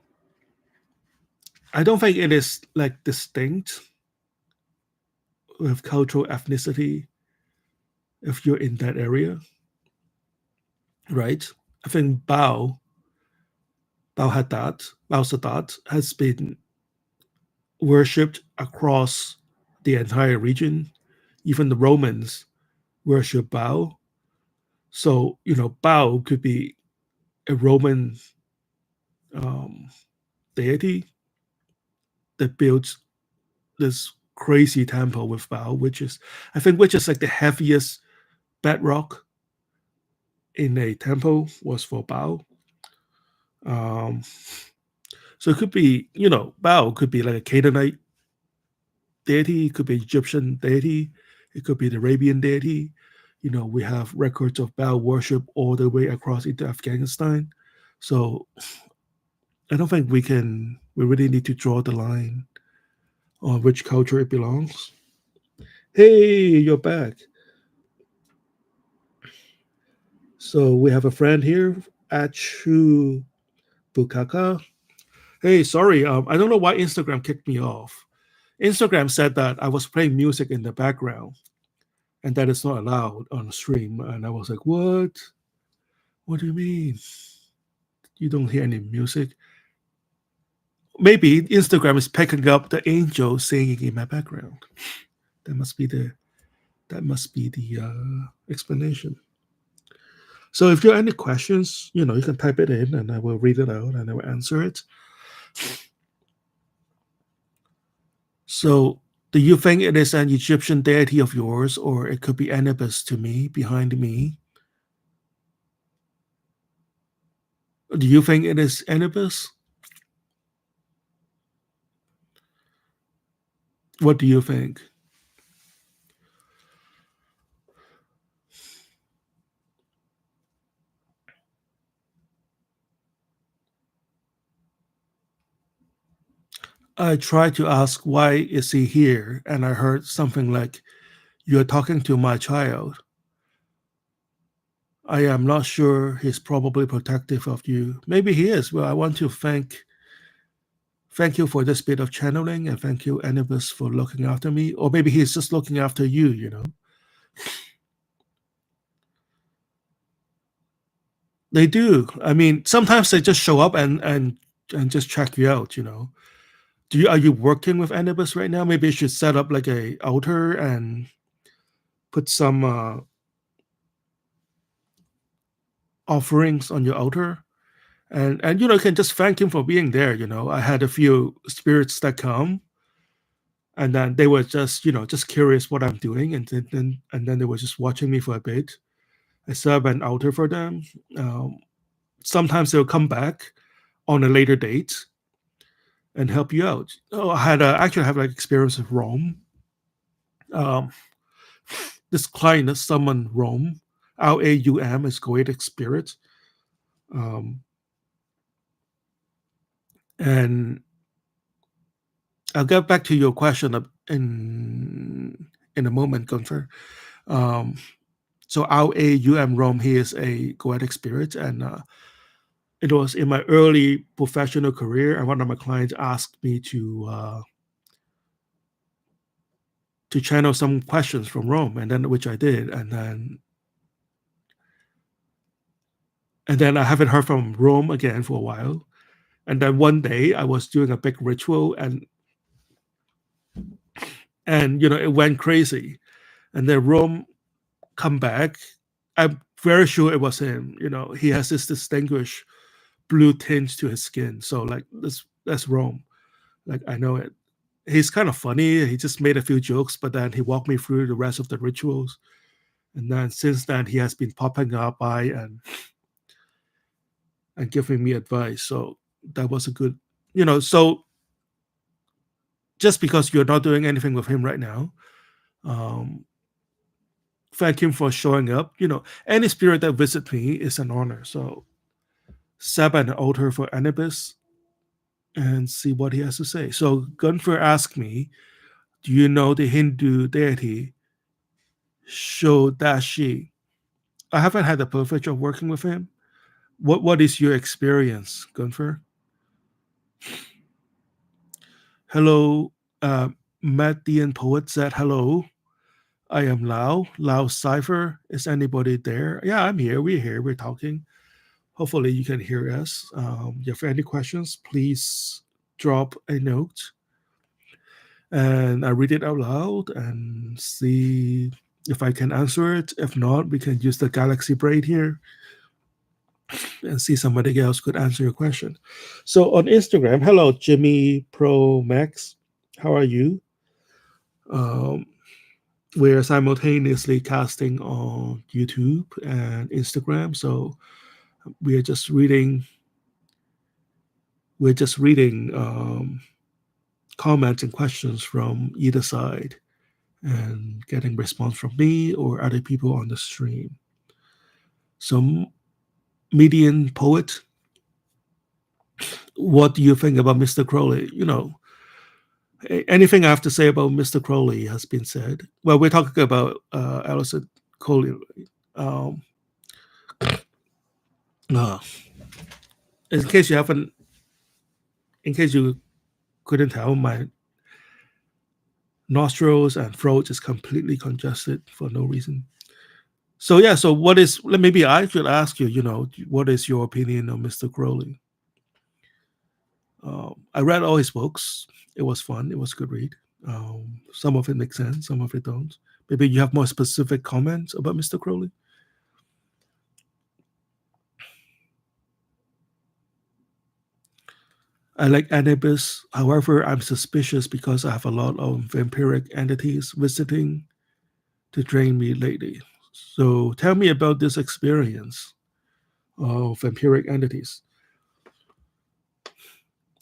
I don't think it is like distinct with cultural ethnicity if you're in that area, right? I think Bao Sadat has been worshipped across the entire region. Even the Romans worship Bao. So, Bao could be a Roman um, deity that built this crazy temple with Bao, which is like the heaviest bedrock in a temple was for Bao. Um, so it could be, Bao could be like a Canaanite deity, it could be Egyptian deity, it could be the Arabian deity. We have records of Bao worship all the way across into Afghanistan. So I don't think we really need to draw the line on which culture it belongs. Hey, you're back. So we have a friend here, Achu Bukaka. Hey, sorry, I don't know why Instagram kicked me off. Instagram said that I was playing music in the background and that is not allowed on the stream. And I was like, what? What do you mean? You don't hear any music? Maybe Instagram is picking up the angel singing in my background. That must be the explanation. So if you have any questions, you can type it in and I will read it out and I will answer it. So do you think it is an Egyptian deity of yours, or it could be Anubis to me, behind me? Do you think it is Anubis? What do you think? I tried to ask why is he here, and I heard something like, "You're talking to my child." I am not sure. He's probably protective of you. Maybe he is. Well, I want to thank you for this bit of channeling, and thank you, Anubis, for looking after me. Or maybe he's just looking after you. They do. I mean, sometimes they just show up and just check you out. Are you working with Anubis right now? Maybe you should set up like a altar and put some offerings on your altar, and you can just thank him for being there. I had a few spirits that come, and then they were just curious what I'm doing, and then they were just watching me for a bit. I set up an altar for them. Um, Sometimes they'll come back on a later date and help you out. Oh, actually have like experience with Rome. Um, this client summoned Rome. Raum is Goetic spirit. Um, and I'll get back to your question in a moment, Gunther. Um, so Raum Rome, he is a Goetic spirit, and it was in my early professional career, and one of my clients asked me to channel some questions from Rome, and then which I did, and then I haven't heard from Rome again for a while, And then one day I was doing a big ritual, and it went crazy. And the room come back. I'm very sure it was him. He has this distinguished blue tinge to his skin. So like that's Rome. Like I know it. He's kind of funny. He just made a few jokes, but then he walked me through the rest of the rituals. And then since then he has been popping up by and giving me advice. So that was a good, so just because you're not doing anything with him right now, um, thank him for showing up. Any spirit that visits me is an honor. So set an altar for Anubis and see what he has to say. So Gunther asked me, do you know the Hindu deity Shodashi? I haven't had the privilege of working with him. What is your experience, Gunther? Hello, Mattian Poet said hello. I am Lao. Lao Cipher. Is anybody there? Yeah, I'm here. We're here. We're talking. Hopefully you can hear us. If you have any questions, please drop a note and I read it out loud and see if I can answer it. If not, we can use the Galaxy Braid here and see somebody else could answer your question. So on Instagram, hello, Jimmy Pro Max. How are you? Um, we're simultaneously casting on YouTube and Instagram. So we're just reading. We're just reading comments and questions from either side and getting response from me or other people on the stream. So, median poet, what do you think about Mr. Crowley? Anything I have to say about Mr. Crowley has been said. Well, we're talking about Alison Crowley. Um, uh, in case you haven't, in case you couldn't tell, my nostrils and throat is completely congested for no reason. So yeah, so maybe I should ask you, what is your opinion on Mr. Crowley? I read all his books. It was fun. It was a good read. Some of it makes sense, some of it don't. Maybe you have more specific comments about Mr. Crowley? I like Anubis. However, I'm suspicious because I have a lot of vampiric entities visiting to drain me lately. So tell me about this experience of vampiric entities.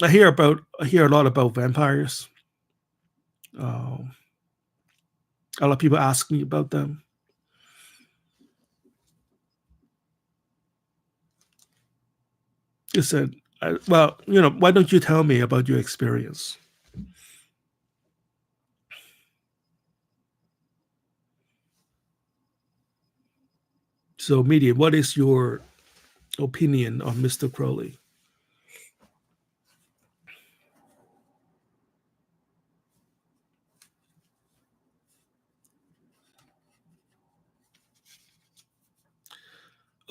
I hear a lot about vampires. A lot of people ask me about them. He said, well, why don't you tell me about your experience? So, Media, what is your opinion on Mr. Crowley?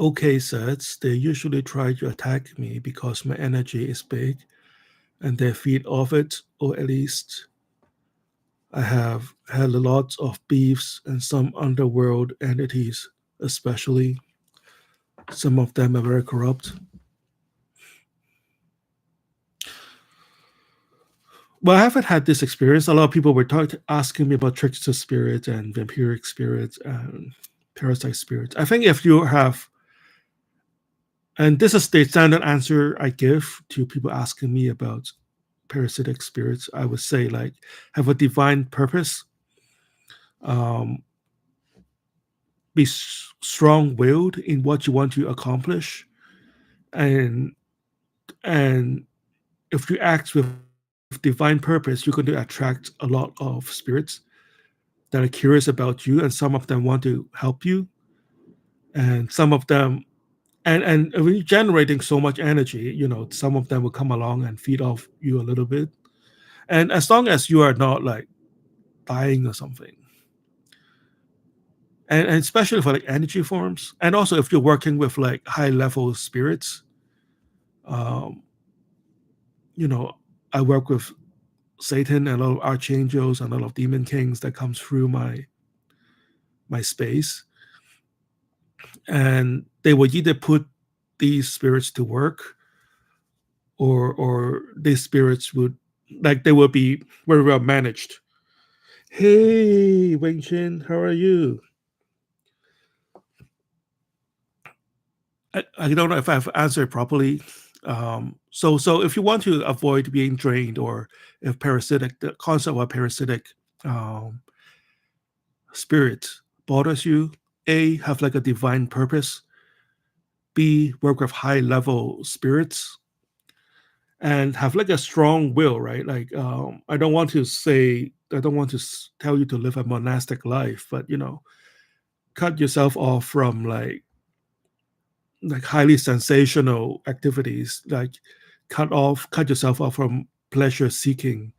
Okay, says they usually try to attack me because my energy is big and they feed off it, or at least I have had a lot of beefs and some underworld entities, especially. Some of them are very corrupt. Well, I haven't had this experience. A lot of people were asking me about trickster spirits and vampiric spirits and parasite spirits. I think if you have, and this is the standard answer I give to people asking me about parasitic spirits, I would say like have a divine purpose, um, be strong-willed in what you want to accomplish, and and if you act with divine purpose, you're going to attract a lot of spirits that are curious about you, and some of them want to help you, and some of them, and when you're generating so much energy, some of them will come along and feed off you a little bit, and as long as you are not like dying or something, and especially for like energy forms, and also if you're working with like high level spirits, um, I work with Satan and a lot of archangels and a lot of demon kings that comes through my space, and they would either put these spirits to work, or these spirits would, like, they would be very well managed. Hey, Wing Chin, how are you? I don't know if I've answered properly. So if you want to avoid being drained, or if parasitic, the concept of parasitic um, spirit bothers you, A, have like a divine purpose. B, work with high level spirits and have like a strong will, right? Like, I don't want to tell you to live a monastic life, but cut yourself off from like highly sensational activities, like cut yourself off from pleasure seeking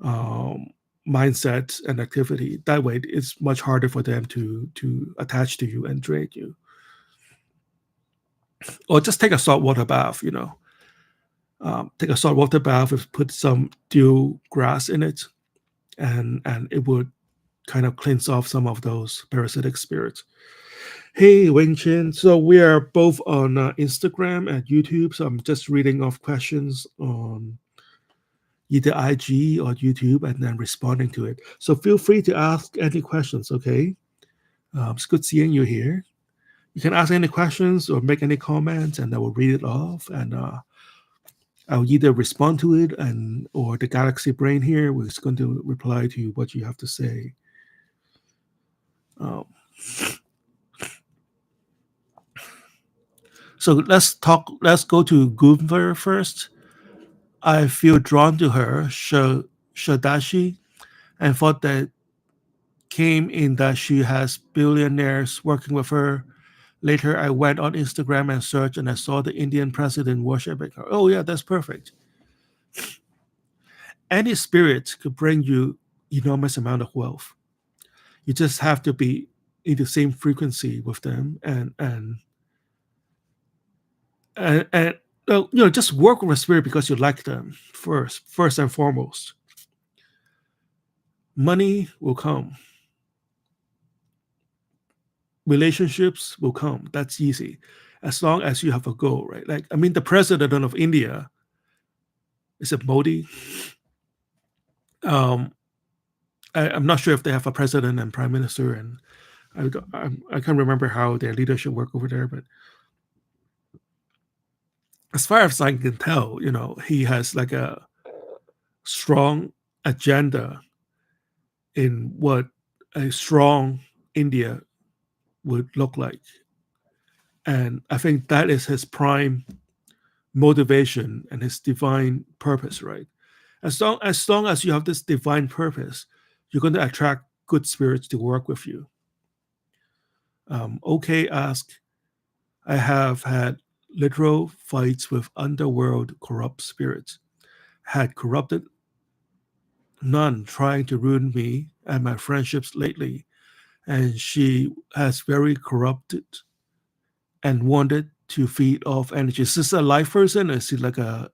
um, mindset and activity. That way, it's much harder for them to attach to you and drain you. Or just take a saltwater bath. Take a saltwater bath with put some dew grass in it, and it would kind of cleanse off some of those parasitic spirits. Hey, Wing Chin. So we are both on Instagram and YouTube. So I'm just reading off questions on either IG or YouTube and then responding to it. So feel free to ask any questions, okay? It's good seeing you here. You can ask any questions or make any comments, and I will read it off, and I'll either respond to it, or the Galaxy Brain here is going to reply to what you have to say. Um, so let's go to Gunver first. I feel drawn to her, Shadashi, and thought that came in that she has billionaires working with her. Later, I went on Instagram and searched, and I saw the Indian president worshiping her. Oh, yeah, that's perfect. Any spirit could bring you enormous amount of wealth. You just have to be in the same frequency with them, and just work with a spirit because you like them first and foremost. Money will come, relationships will come. That's easy, as long as you have a goal, right? Like, I mean, the president of India, is it Modi? um I'm not sure if they have a president and prime minister, and I can't remember how their leadership work over there, but as far as I can tell, he has like a strong agenda in what a strong India would look like. And I think that is his prime motivation and his divine purpose, right? As long as you have this divine purpose, you're going to attract good spirits to work with you. Okay, ask. I have had literal fights with underworld corrupt spirits. Had corrupted nun trying to ruin me and my friendships lately, and she has very corrupted and wanted to feed off energy. Is this a live person, or is it like a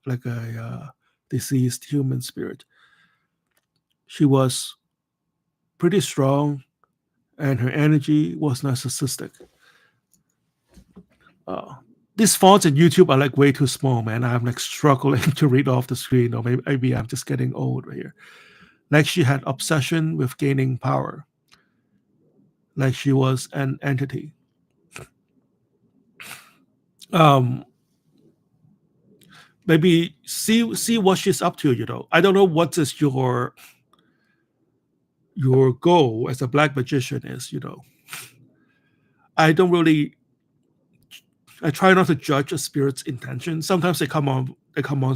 deceased human spirit? She was pretty strong, and her energy was narcissistic. Uh, these fonts in YouTube are like way too small, man. I'm like struggling to read off the screen, or maybe I'm just getting old right here. Like she had obsession with gaining power, like she was an entity. Um, Maybe see what she's up to. I don't know what is your goal as a black magician is. I don't really. I try not to judge a spirit's intention. Sometimes they come on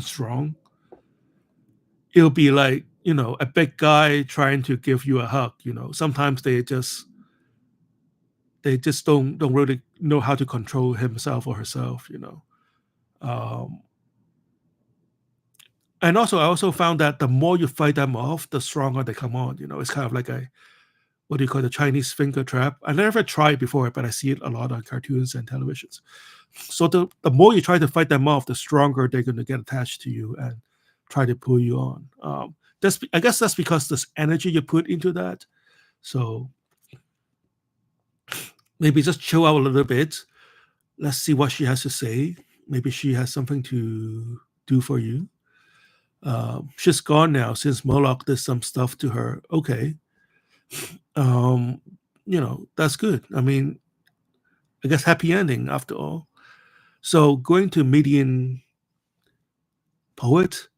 strong. It'll be like a big guy trying to give you a hug. Sometimes they just don't really know how to control himself or herself. Um, and also, I also found that the more you fight them off, the stronger they come on. It's kind of like a, what do you call, the Chinese finger trap. I never tried before, but I see it a lot on cartoons and televisions. So the more you try to fight them off, the stronger they're going to get attached to you, try to pull you on. I guess that's because there's energy you put into that. So maybe just chill out a little bit. Let's see what she has to say. Maybe she has something to do for you. She's gone now since Moloch did some stuff to her. Okay. Um, that's good. I mean, I guess happy ending after all. So going to Median poet,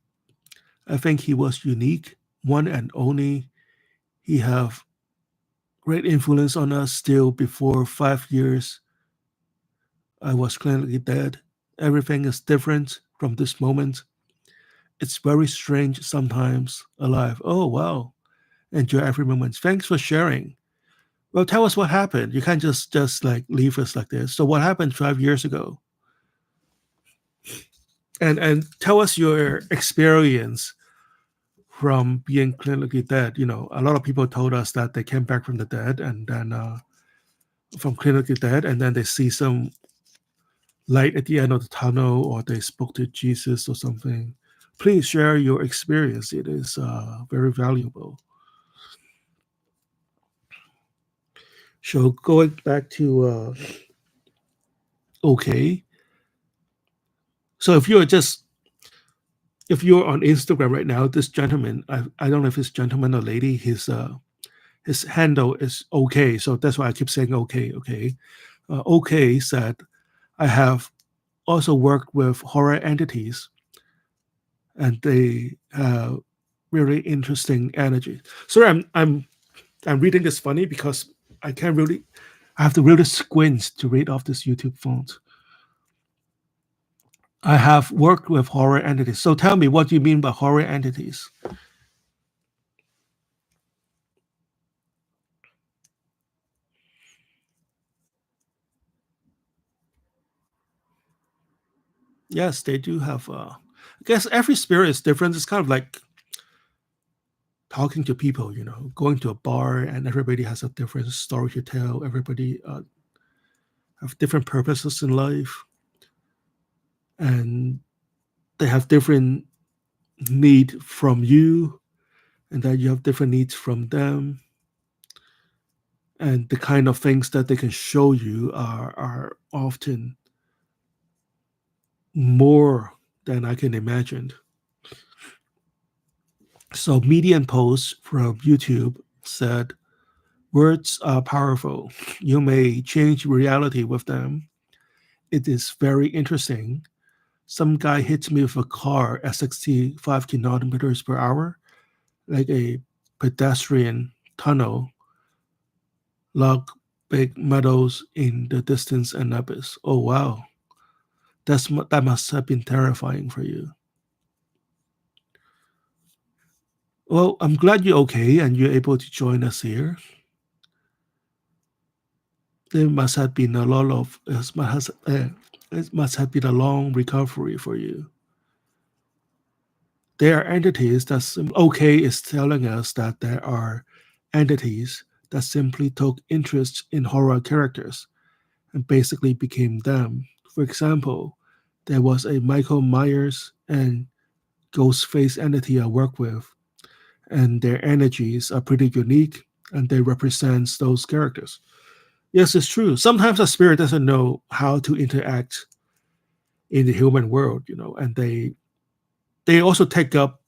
I think he was unique, one and only. He have great influence on us still. Before 5 years, I was clinically dead. Everything is different from this moment. It's very strange sometimes. Alive. Oh, wow. Enjoy every moment. Thanks for sharing. Well, tell us what happened. You can't just like leave us like this. So what happened 5 years ago? And tell us your experience from being clinically dead. A lot of people told us that they came back from the dead and then from clinically dead, and then they see some light at the end of the tunnel, or they spoke to Jesus or something. Please share your experience. It is very valuable. So going back to okay. So if you're on Instagram right now, this gentleman, I don't know if it's gentleman or lady, his handle is okay. So that's why I keep saying okay, okay. Okay said, I have also worked with horror entities, and they have really interesting energy. Sorry, I'm reading this funny because I have to really squint to read off this YouTube font. I have worked with horror entities. So tell me, what do you mean by horror entities? Yes, they do have. I guess every spirit is different. It's kind of like talking to people, going to a bar, and everybody has a different story to tell. Everybody have different purposes in life, and they have different need from you, and that you have different needs from them, and the kind of things that they can show you are often more than I can imagine. So Median post from YouTube said, words are powerful. You may change reality with them. It is very interesting. Some guy hits me with a car at 65 kilometers per hour, like a pedestrian tunnel, log big meadows in the distance and abyss. Oh, wow. That must have been terrifying for you. Well, I'm glad you're okay and you're able to join us here. There must have been a lot of it must have been a long recovery for you. There are entities okay is telling us that there are entities that simply took interest in horror characters and basically became them. For example, there was a Michael Myers and Ghostface entity I work with, and their energies are pretty unique and they represent those characters. Yes, it's true. Sometimes a spirit doesn't know how to interact in the human world, and they also take up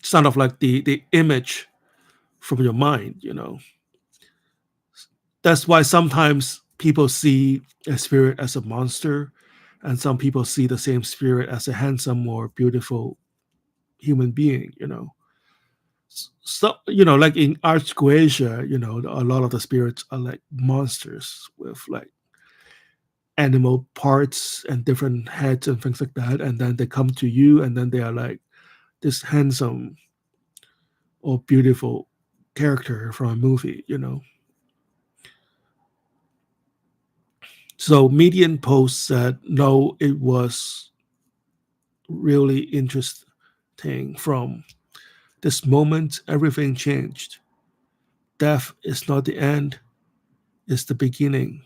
sort of like the image from your mind. That's why sometimes people see a spirit as a monster, and some people see the same spirit as a handsome or beautiful human being. So like in Archgoasia, a lot of the spirits are like monsters with like animal parts and different heads and things like that, and then they come to you and then they are like this handsome or beautiful character from a movie. So Median Post said no, it was really interesting. From this moment everything changed. Death is not the end, it's the beginning.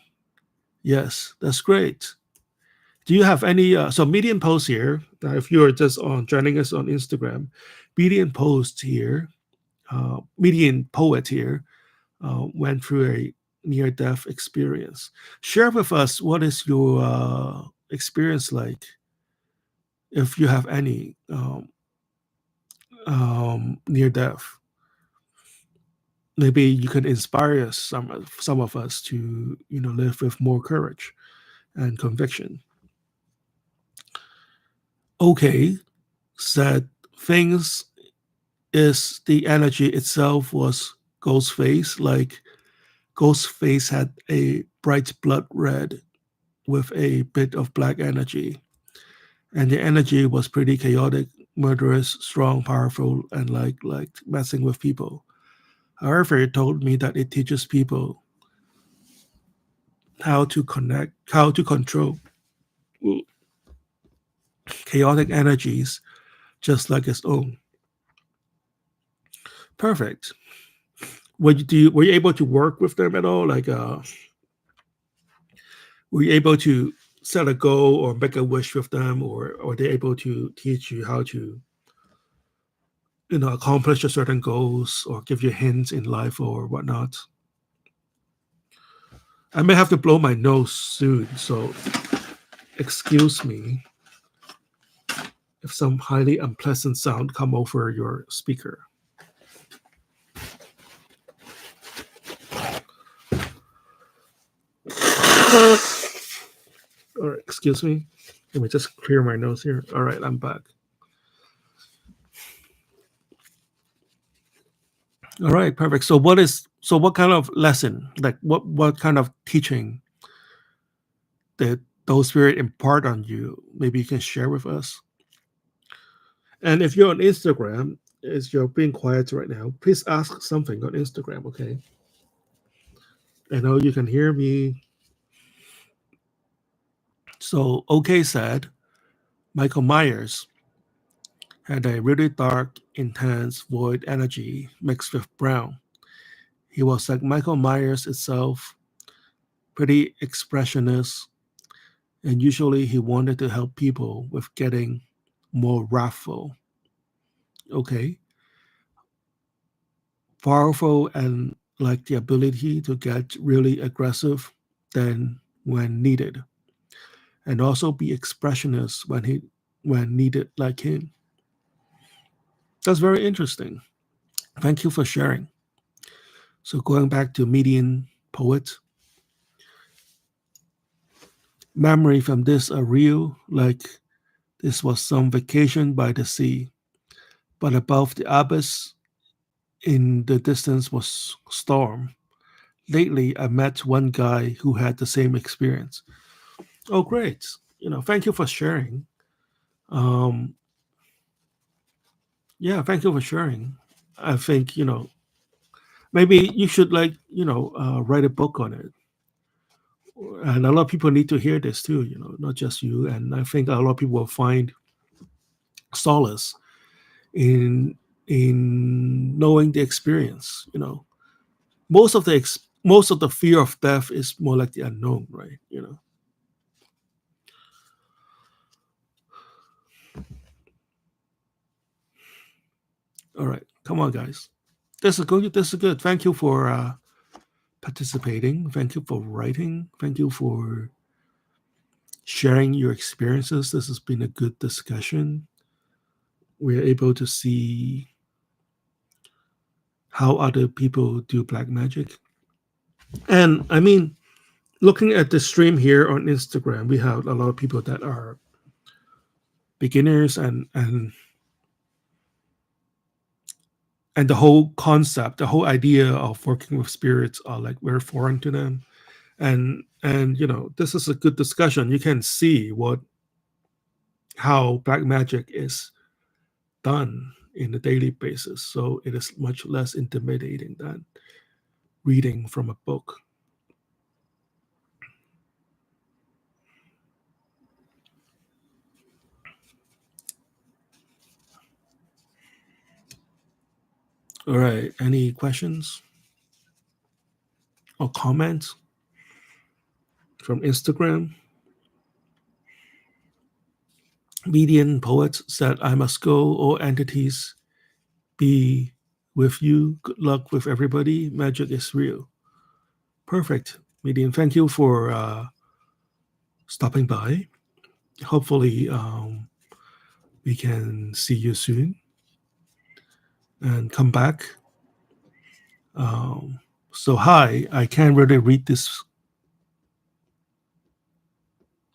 Yes, that's great. Do you have any so Median Post here, Now, if you are just on joining us on Instagram, median post here, median poet here, went through a near-death experience. Share with us what is your experience like, if you have any near-death. Maybe you can inspire us, some of us, to live with more courage and conviction. Okay, said things is the energy itself was Ghostface. Like Ghostface had a bright blood red with a bit of black energy, and the energy was pretty chaotic, murderous, strong, powerful, and like messing with people. However, it told me that it teaches people how to connect, how to control chaotic energies just like its own. Perfect. Were you able to work with them at all? Like, were you able to set a goal or make a wish with them, or they able to teach you how to accomplish a certain goals or give you hints in life or whatnot? I may have to blow my nose soon, so excuse me if some highly unpleasant sound come over your speaker. All right, excuse me. Let me just clear my nose here. All right, I'm back. All right, perfect. So what kind of lesson, like what kind of teaching did those spirit impart on you? Maybe you can share with us. And if you're on Instagram, as you're being quiet right now, please ask something on Instagram, okay? I know you can hear me. So, okay said, Michael Myers had a really dark, intense void energy mixed with brown. He was like Michael Myers itself, pretty expressionist, and usually he wanted to help people with getting more wrathful. Okay. Powerful and like the ability to get really aggressive then when needed. And also be expressionist when needed like him. That's very interesting. Thank you for sharing. So going back to median poet, memory from this are real, like this was some vacation by the sea. But above the abyss in the distance was storm. Lately I met one guy who had the same experience. Oh great. Thank you for sharing. Um yeah, thank you for sharing. I think, maybe you should write a book on it. And a lot of people need to hear this too, not just you. And I think a lot of people will find solace in knowing the experience. Most of the fear of death is more like the unknown, right? All right, come on, guys. This is good. This is good. Thank you for participating. Thank you for writing. Thank you for sharing your experiences. This has been a good discussion. We're able to see how other people do black magic. And I mean, looking at the stream here on Instagram, we have a lot of people that are beginners, and the whole concept, the whole idea of working with spirits are like very foreign to them. And this is a good discussion. You can see how black magic is done in a daily basis. So it is much less intimidating than reading from a book. All right. Any questions or comments from Instagram? Median poet said, I must go, all entities be with you. Good luck with everybody. Magic is real. Perfect. Median, thank you for stopping by. Hopefully, we can see you soon and come back. So, hi, I can't really read this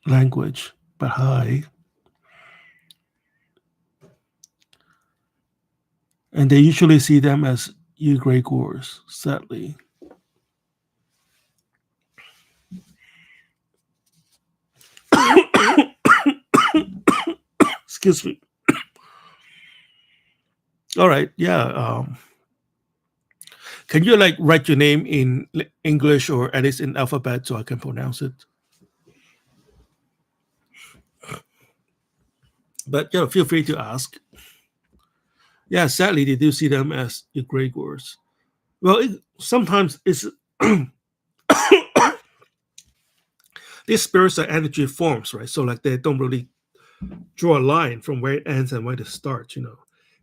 language, but hi. And they usually see them as egregores, sadly. Excuse me. All right, yeah. Can you like write your name in English or at least in alphabet so I can pronounce it? But feel free to ask. Yeah, sadly, they do see them as egregores. Well, sometimes it's these spirits are energy forms, right? So like they don't really draw a line from where it ends and where it starts.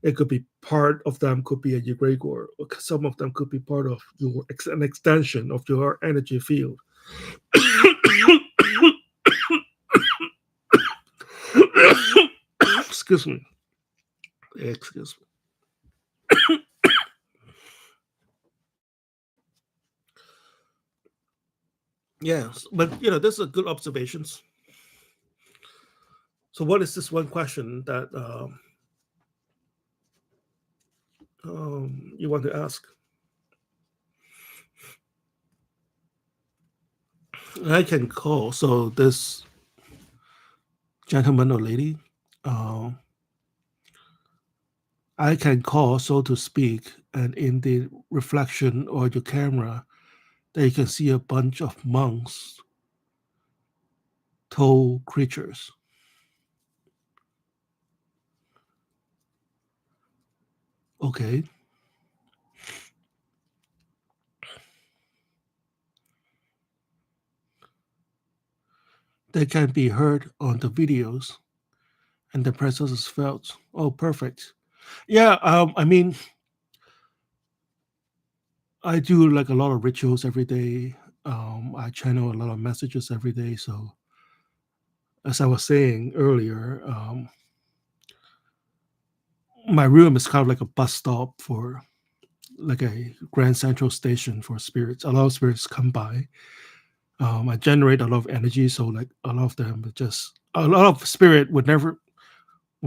It could be part of them could be a egregore, or some of them could be part of an extension of your energy field. Excuse me. Excuse me. Yes, but this is good observations. So, what is this one question that you want to ask? I can call. So, this gentleman or lady, uh, I can call, so to speak, and in the reflection or your camera, there you can see a bunch of monks, tall creatures. Okay. They can be heard on the videos, and the presence is felt. Oh, perfect. Yeah, I mean, I do like a lot of rituals every day. I channel a lot of messages every day. So, as I was saying earlier, my room is kind of like a bus stop for like a Grand Central station for spirits. A lot of spirits come by. I generate a lot of energy, so like a lot of them just a lot of spirit would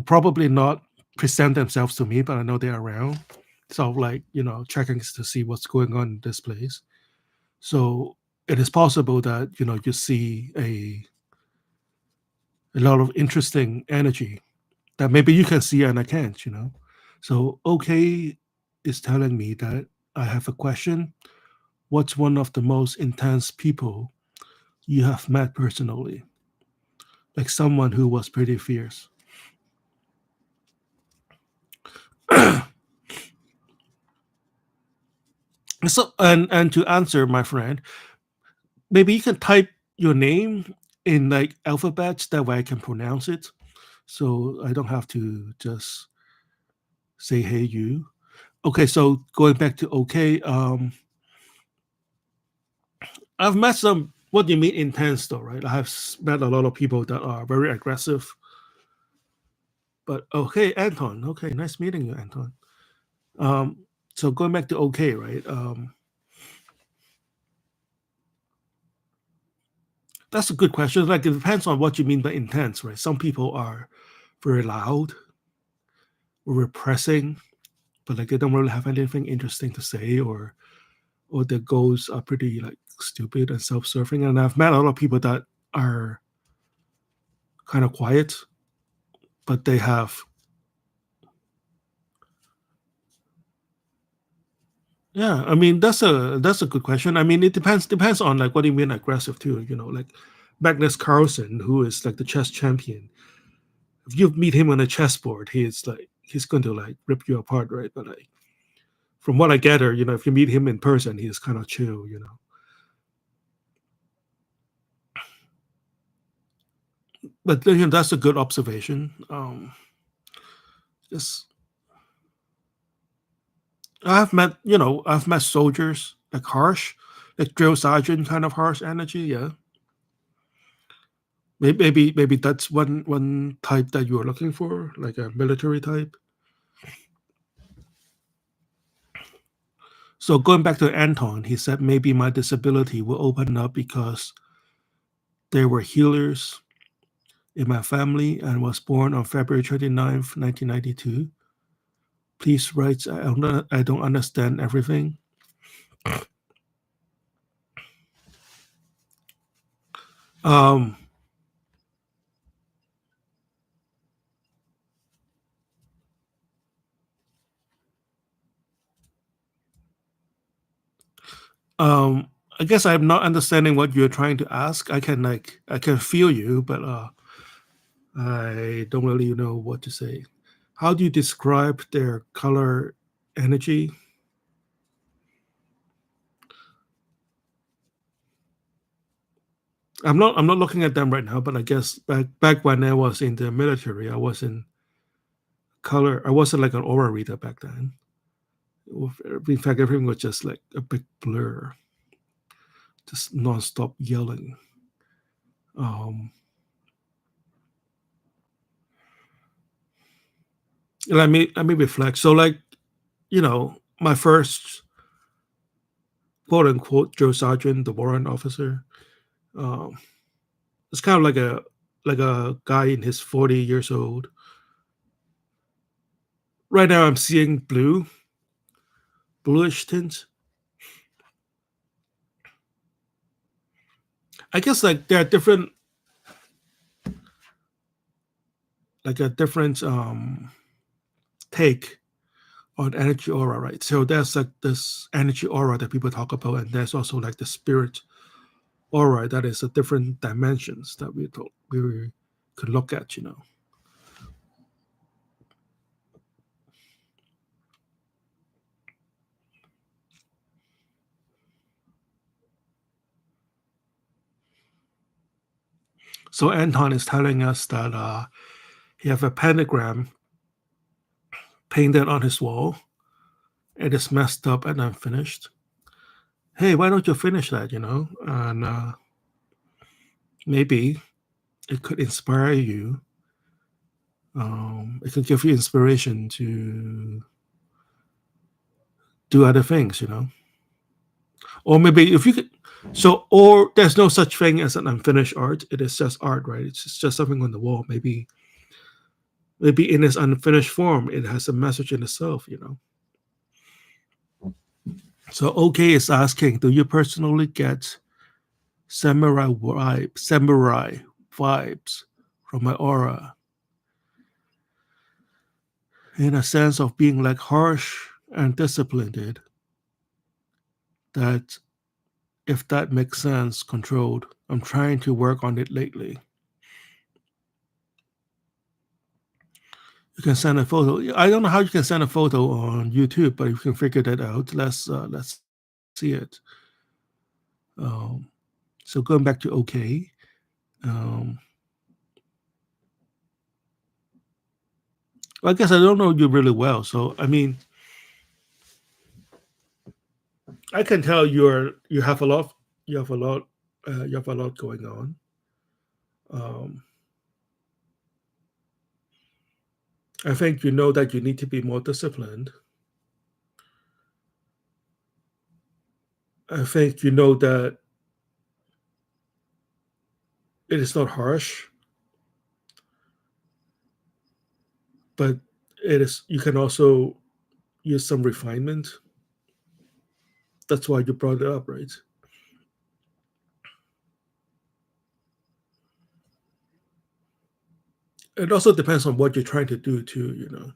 probably not present themselves to me, but I know they're around. So like checking to see what's going on in this place. So it is possible that you see a lot of interesting energy that maybe you can see and I can't. So okay is telling me that I have a question. What's one of the most intense people you have met personally? Like someone who was pretty fierce. So and to answer, my friend, maybe you can type your name in like alphabets, that way I can pronounce it. So I don't have to just say hey you. Okay, so going back to okay, I've met some. What do you mean intense, though? Right? I have met a lot of people that are very aggressive. But okay, Anton. Okay, nice meeting you, Anton. Um, so going back to okay, right? That's a good question. Like it depends on what you mean by intense, right? Some people are very loud, repressing, but like they don't really have anything interesting to say, or their goals are pretty like stupid and self-serving. And I've met a lot of people that are kind of quiet, but they have. Yeah, I mean that's a good question. I mean it depends on like what do you mean aggressive too. Like Magnus Carlsen, who is like the chess champion. If you meet him on a chessboard, he's going to like rip you apart, right? But like from what I gather, if you meet him in person, he's kind of chill. but you know, that's a good observation. Just I've met soldiers like harsh, like drill sergeant kind of harsh energy. Yeah, maybe that's one type that you are looking for, like a military type. So going back to Anton, he said maybe my disability will open up because there were healers in my family and was born on February 29th, 1992. Please write, I don't understand everything. Um, um, I guess I'm not understanding what you're trying to ask. I can feel you, but I don't really know what to say. How do you describe their color energy? I'm not looking at them right now, but I guess back when I was in the military, I was in color. I wasn't like an aura reader back then. In fact, everything was just like a big blur, just nonstop yelling. Um, let me reflect. So, like, my first quote unquote Joe Sergeant, the warrant officer, um, it's kind of like a guy in his 40 years old. Right now, I'm seeing bluish tint. I guess like there are different, like a different take on energy aura, right? So there's like this energy aura that people talk about, and there's also like the spirit aura that is a different dimensions that we could look at. So Anton is telling us that he have a pentagram painted on his wall. It is messed up and unfinished. Hey, why don't you finish that? And maybe it could inspire you. It could give you inspiration to do other things. Or maybe if you could. So, or there's no such thing as an unfinished art. It is just art, right? It's just something on the wall. Maybe in its unfinished form, it has a message in itself. So, OK is asking, do you personally get samurai vibes from my aura, in a sense of being like harsh and disciplined, that, if that makes sense, controlled. I'm trying to work on it lately. You can send a photo. I don't know how you can send a photo on YouTube, but you can figure that out. Let's see it. Um, so going back to OK, um, well, I guess I don't know you really well. So I mean, I can tell you have a lot. You have a lot. You have a lot going on. Um, I think you know that you need to be more disciplined. I think you know that it is not harsh, but it is. You can also use some refinement. That's why you brought it up, right? It also depends on what you're trying to do too.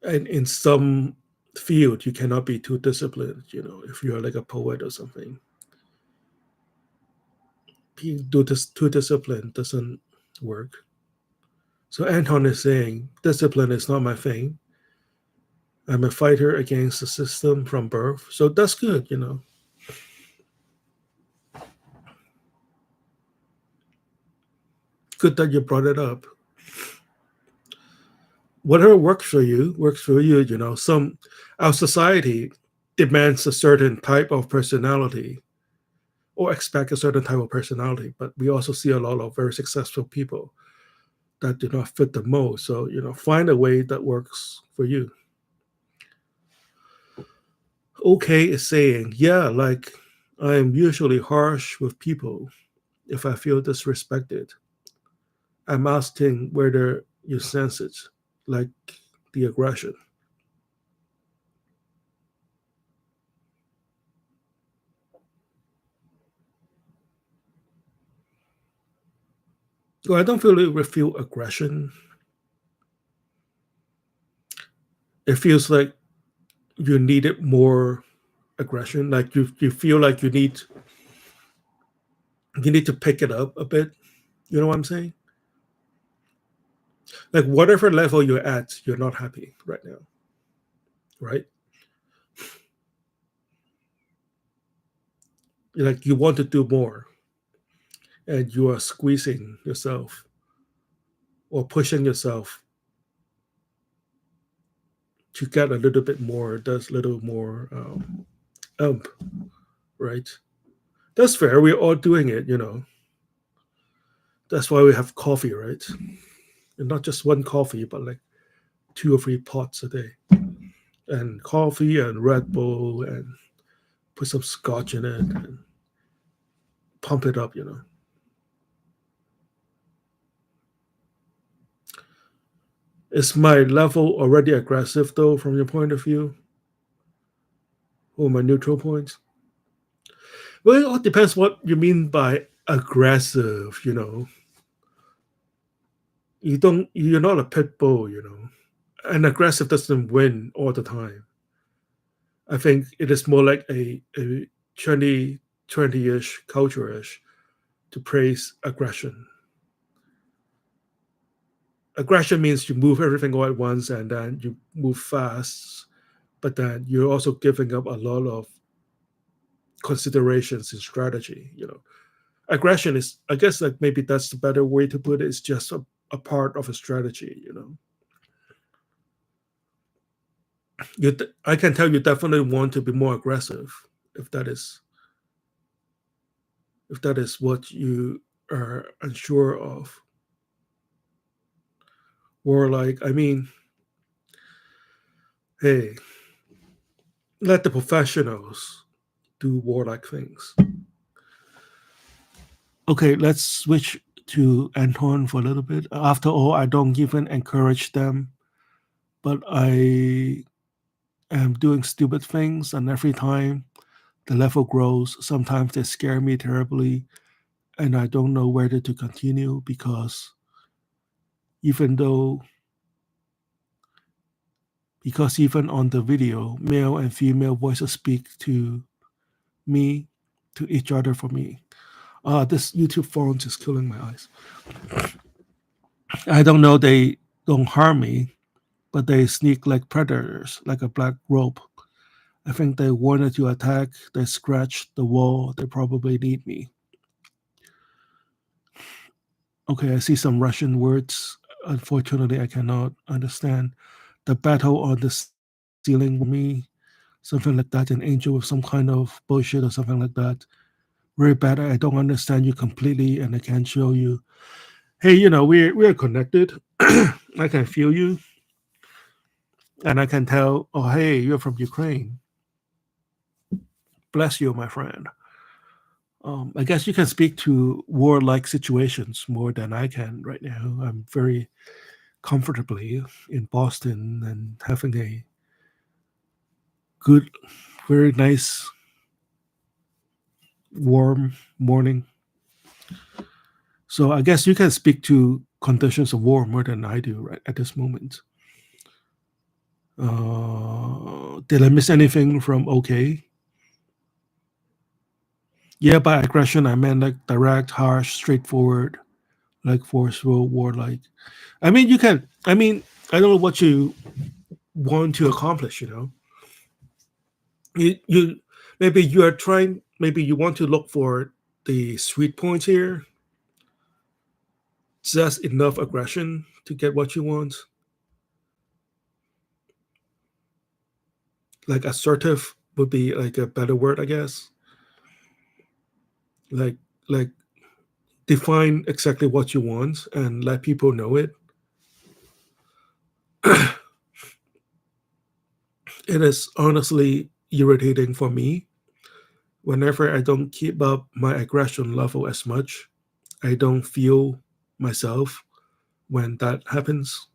And in some field, you cannot be too disciplined. If you're like a poet or something, being too disciplined doesn't work. So Anton is saying discipline is not my thing. I'm a fighter against the system from birth. So that's good. Good that you brought it up. Whatever works for you works for you. Our society demands a certain type of personality or expect a certain type of personality, but we also see a lot of very successful people that do not fit the mold. So, find a way that works for you. Okay is saying, yeah, like I am usually harsh with people if I feel disrespected. I'm asking whether you sense it, like the aggression. Well, I don't really feel aggression. It feels like you needed more aggression. Like you feel like you need to pick it up a bit. You know what I'm saying? Like whatever level you're at, you're not happy right now, right? Like you want to do more, and you are squeezing yourself or pushing yourself to get a little bit more. Does a little more ump, right? That's fair. We're all doing it. That's why we have coffee, right? And not just one coffee, but like 2 or 3 pots a day, and coffee and Red Bull, and put some scotch in it and pump it up. Is my level already aggressive though, from your point of view, or my neutral point? Well, it all depends what you mean by aggressive. You're not a pit bull. And aggressive doesn't win all the time. I think it is more like a 2020-ish culture-ish to praise aggression. Aggression means you move everything all at once and then you move fast, but then you're also giving up a lot of considerations and strategy. Aggression is, I guess, like maybe that's the better way to put it. It's just a part of a strategy. I can tell you definitely want to be more aggressive if that is what you are unsure of. Or like, I mean, hey, let the professionals do warlike things. Okay, let's switch to Anton for a little bit. After all, I don't even encourage them, but I am doing stupid things, and every time the level grows, sometimes they scare me terribly, and I don't know whether to continue even though even on the video, male and female voices speak to me, to each other for me. This YouTube font is killing my eyes. I don't know they don't harm me, but they sneak like predators, like a black rope. I think they wanted to attack, they scratched the wall, they probably need me. Okay, I see some Russian words. Unfortunately, I cannot understand. The battle on the ceiling with me, something like that, an angel with some kind of bullshit or something like that. Very bad. I don't understand you completely, and I can't show you. Hey, we're connected. I can feel you, and I can tell. Oh, hey, you're from Ukraine. Bless you, my friend. I guess you can speak to warlike situations more than I can right now. I'm very comfortably in Boston and having a good, very nice, warm morning. So I guess you can speak to conditions of war more than I do right at this moment. Did I miss anything from OK? Yeah, by aggression I meant like direct, harsh, straightforward, like forceful, warlike. I mean, you can. I mean, I don't know what you want to accomplish. You maybe you are trying. Maybe you want to look for the sweet points here. just enough aggression to get what you want. Like assertive would be like a better word, I guess. Like like define exactly what you want and let people know it. It is honestly irritating for me whenever I don't keep up my aggression level as much. I don't feel myself when that happens.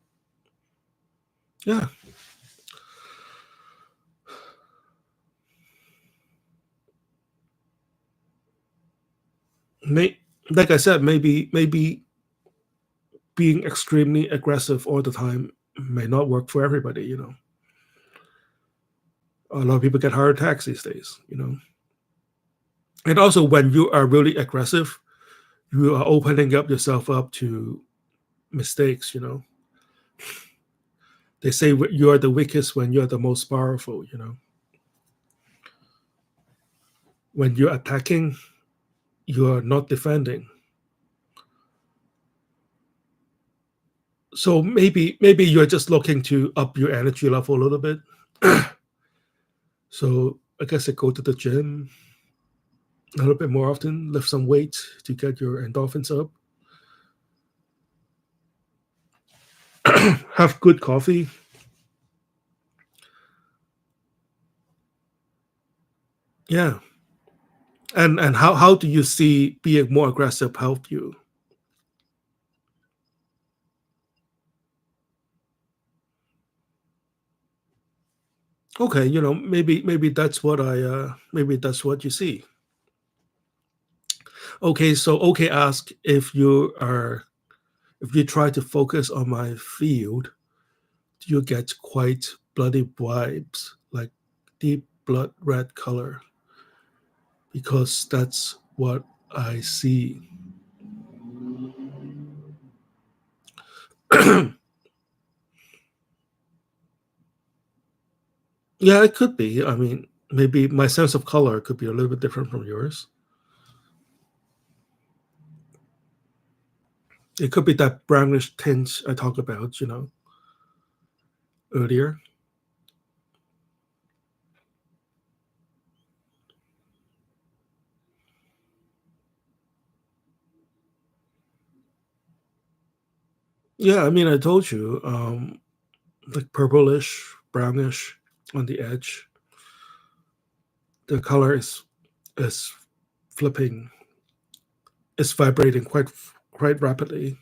Yeah. May, like I said, maybe being extremely aggressive all the time may not work for everybody, you know. A lot of people get heart attacks these days, you know. And also when you are really aggressive, you are opening up yourself up to mistakes, you know. They say you are the weakest when you're the most powerful, you know. When you're attacking, you're not defending. So maybe you're just looking to up your energy level a little bit. So I guess I go to the gym a little bit more often, lift some weights to get your endorphins up. Have good coffee. Yeah. And how do you see being more aggressive help you? Okay, you know, maybe that's what maybe that's what you see. Okay, so okay ask if you try to focus on my field, you get quite bloody vibes, like deep blood red color, because that's what I see. Yeah, it could be. I mean, maybe my sense of color could be a little bit different from yours. It could be that brownish tint I talked about, you know, earlier. Yeah, I mean, I told you, like purplish, brownish on the edge. The color is flipping, is vibrating quite rapidly.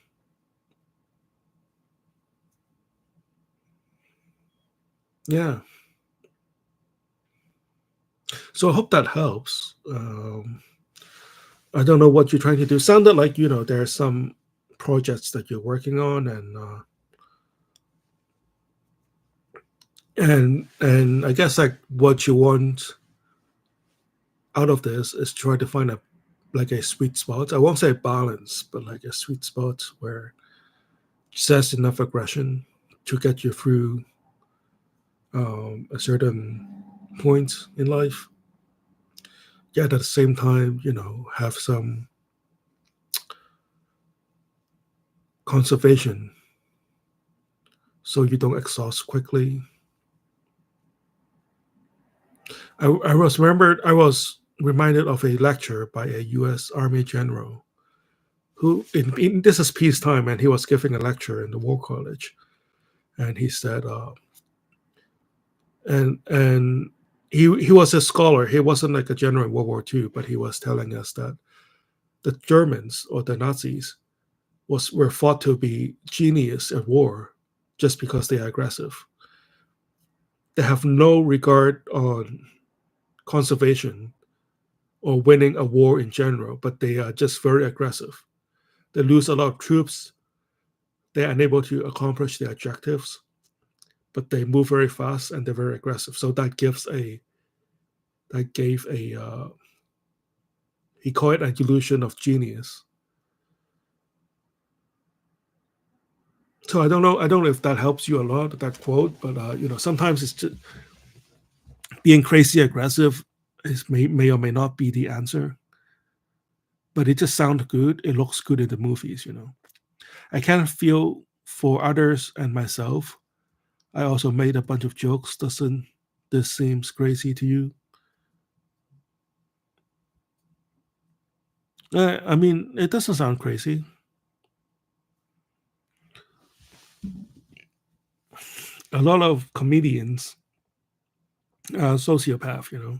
Yeah. So I hope that helps. I don't know what you're trying to do. Sounded like you know there are some projects that you're working on, and I guess like what you want out of this is try to find a like a sweet spot. I won't say balance, but like a sweet spot where just enough aggression to get you through a certain point in life. Yet at the same time, you know, have some conservation so you don't exhaust quickly. I was reminded of a lecture by a U.S. Army general who in this is peacetime, and he was giving a lecture in the War College, and he said, and he was a scholar. He wasn't like a general in World War II, but he was telling us that the Germans or the Nazis were thought to be genius at war just because they are aggressive. They have no regard on conservation or winning a war in general, but they are just very aggressive. They lose a lot of troops. They are unable to accomplish their objectives, but they move very fast and they're very aggressive. So that gave a he called it a delusion of genius. So I don't know if that helps you a lot, that quote, but you know, sometimes it's just being crazy aggressive is may or may not be the answer, but it just sounds good. It looks good in the movies, you know. I can't feel for others and myself. I also made a bunch of jokes. Doesn't this seems crazy to you? I mean, it doesn't sound crazy. A lot of comedians are sociopath, you know.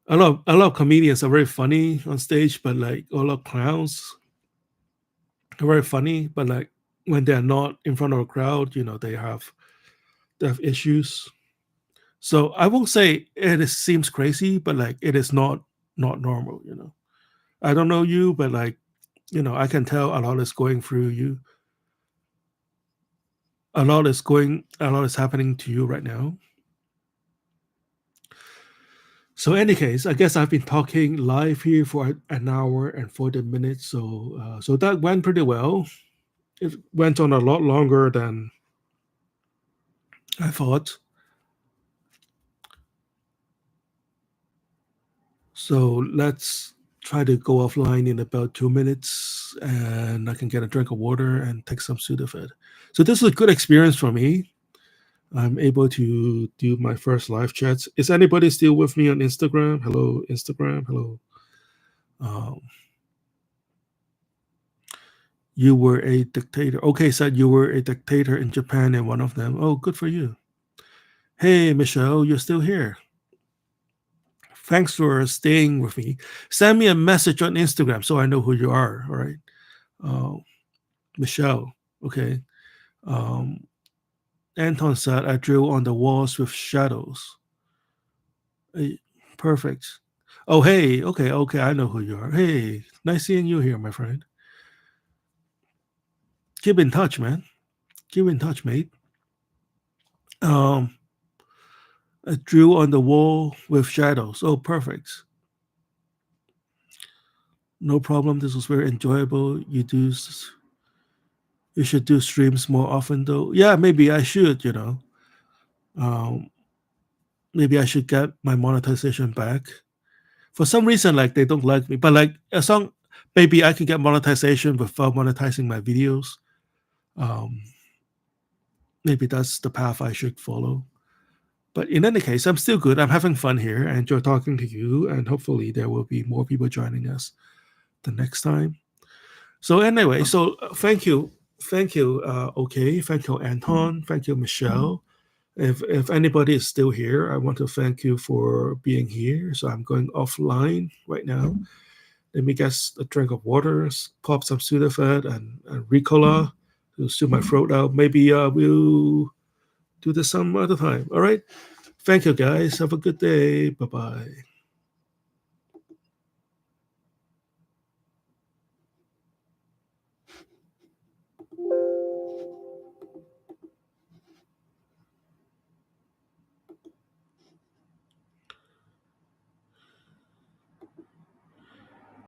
A lot of comedians are very funny on stage, but like a lot of clowns are very funny, but like when they're not in front of a crowd, you know, they have issues. So I won't say seems crazy, but like it is not normal, you know. I don't know you, but like, you know, I can tell a lot is going through you. A lot is happening to you right now. So, any case, I guess I've been talking live here for an hour and 40 minutes. So that went pretty well. It went on a lot longer than I thought. So let's try to go offline in about 2 minutes, and I can get a drink of water and take some Sudafed. So this is a good experience for me. I'm able to do my first live chats. Is anybody still with me on Instagram? Hello, Instagram. Hello. Um, you were a dictator. Okay, said you were a dictator in Japan and one of them. Oh, good for you. Hey, Michelle, you're still here. Thanks for staying with me. Send me a message on Instagram so I know who you are. All right. Uh, Michelle. Okay. Um, Anton said, I drew on the walls with shadows. Hey, perfect. Oh, hey. Okay. Okay. I know who you are. Hey, nice seeing you here, my friend. Keep in touch, man. Keep in touch, mate. Um, I drew on the wall with shadows. Oh, perfect. No problem. This was very enjoyable. You should do streams more often, though. Yeah, maybe I should. Um, maybe I should get my monetization back. For some reason, like they don't like me, but like as long maybe I can get monetization without monetizing my videos. Um, maybe that's the path I should follow. But in any case, I'm still good. I'm having fun here. I enjoy talking to you, and hopefully there will be more people joining us the next time. So anyway, thank you, okay, thank you, Anton, thank you, Michelle. If anybody is still here, I want to thank you for being here. So I'm going offline right now. Let me get a drink of water, pop some Sudafed and Ricola to soothe my throat out. Maybe we'll do this some other time. All right. Thank you, guys. Have a good day. Bye bye.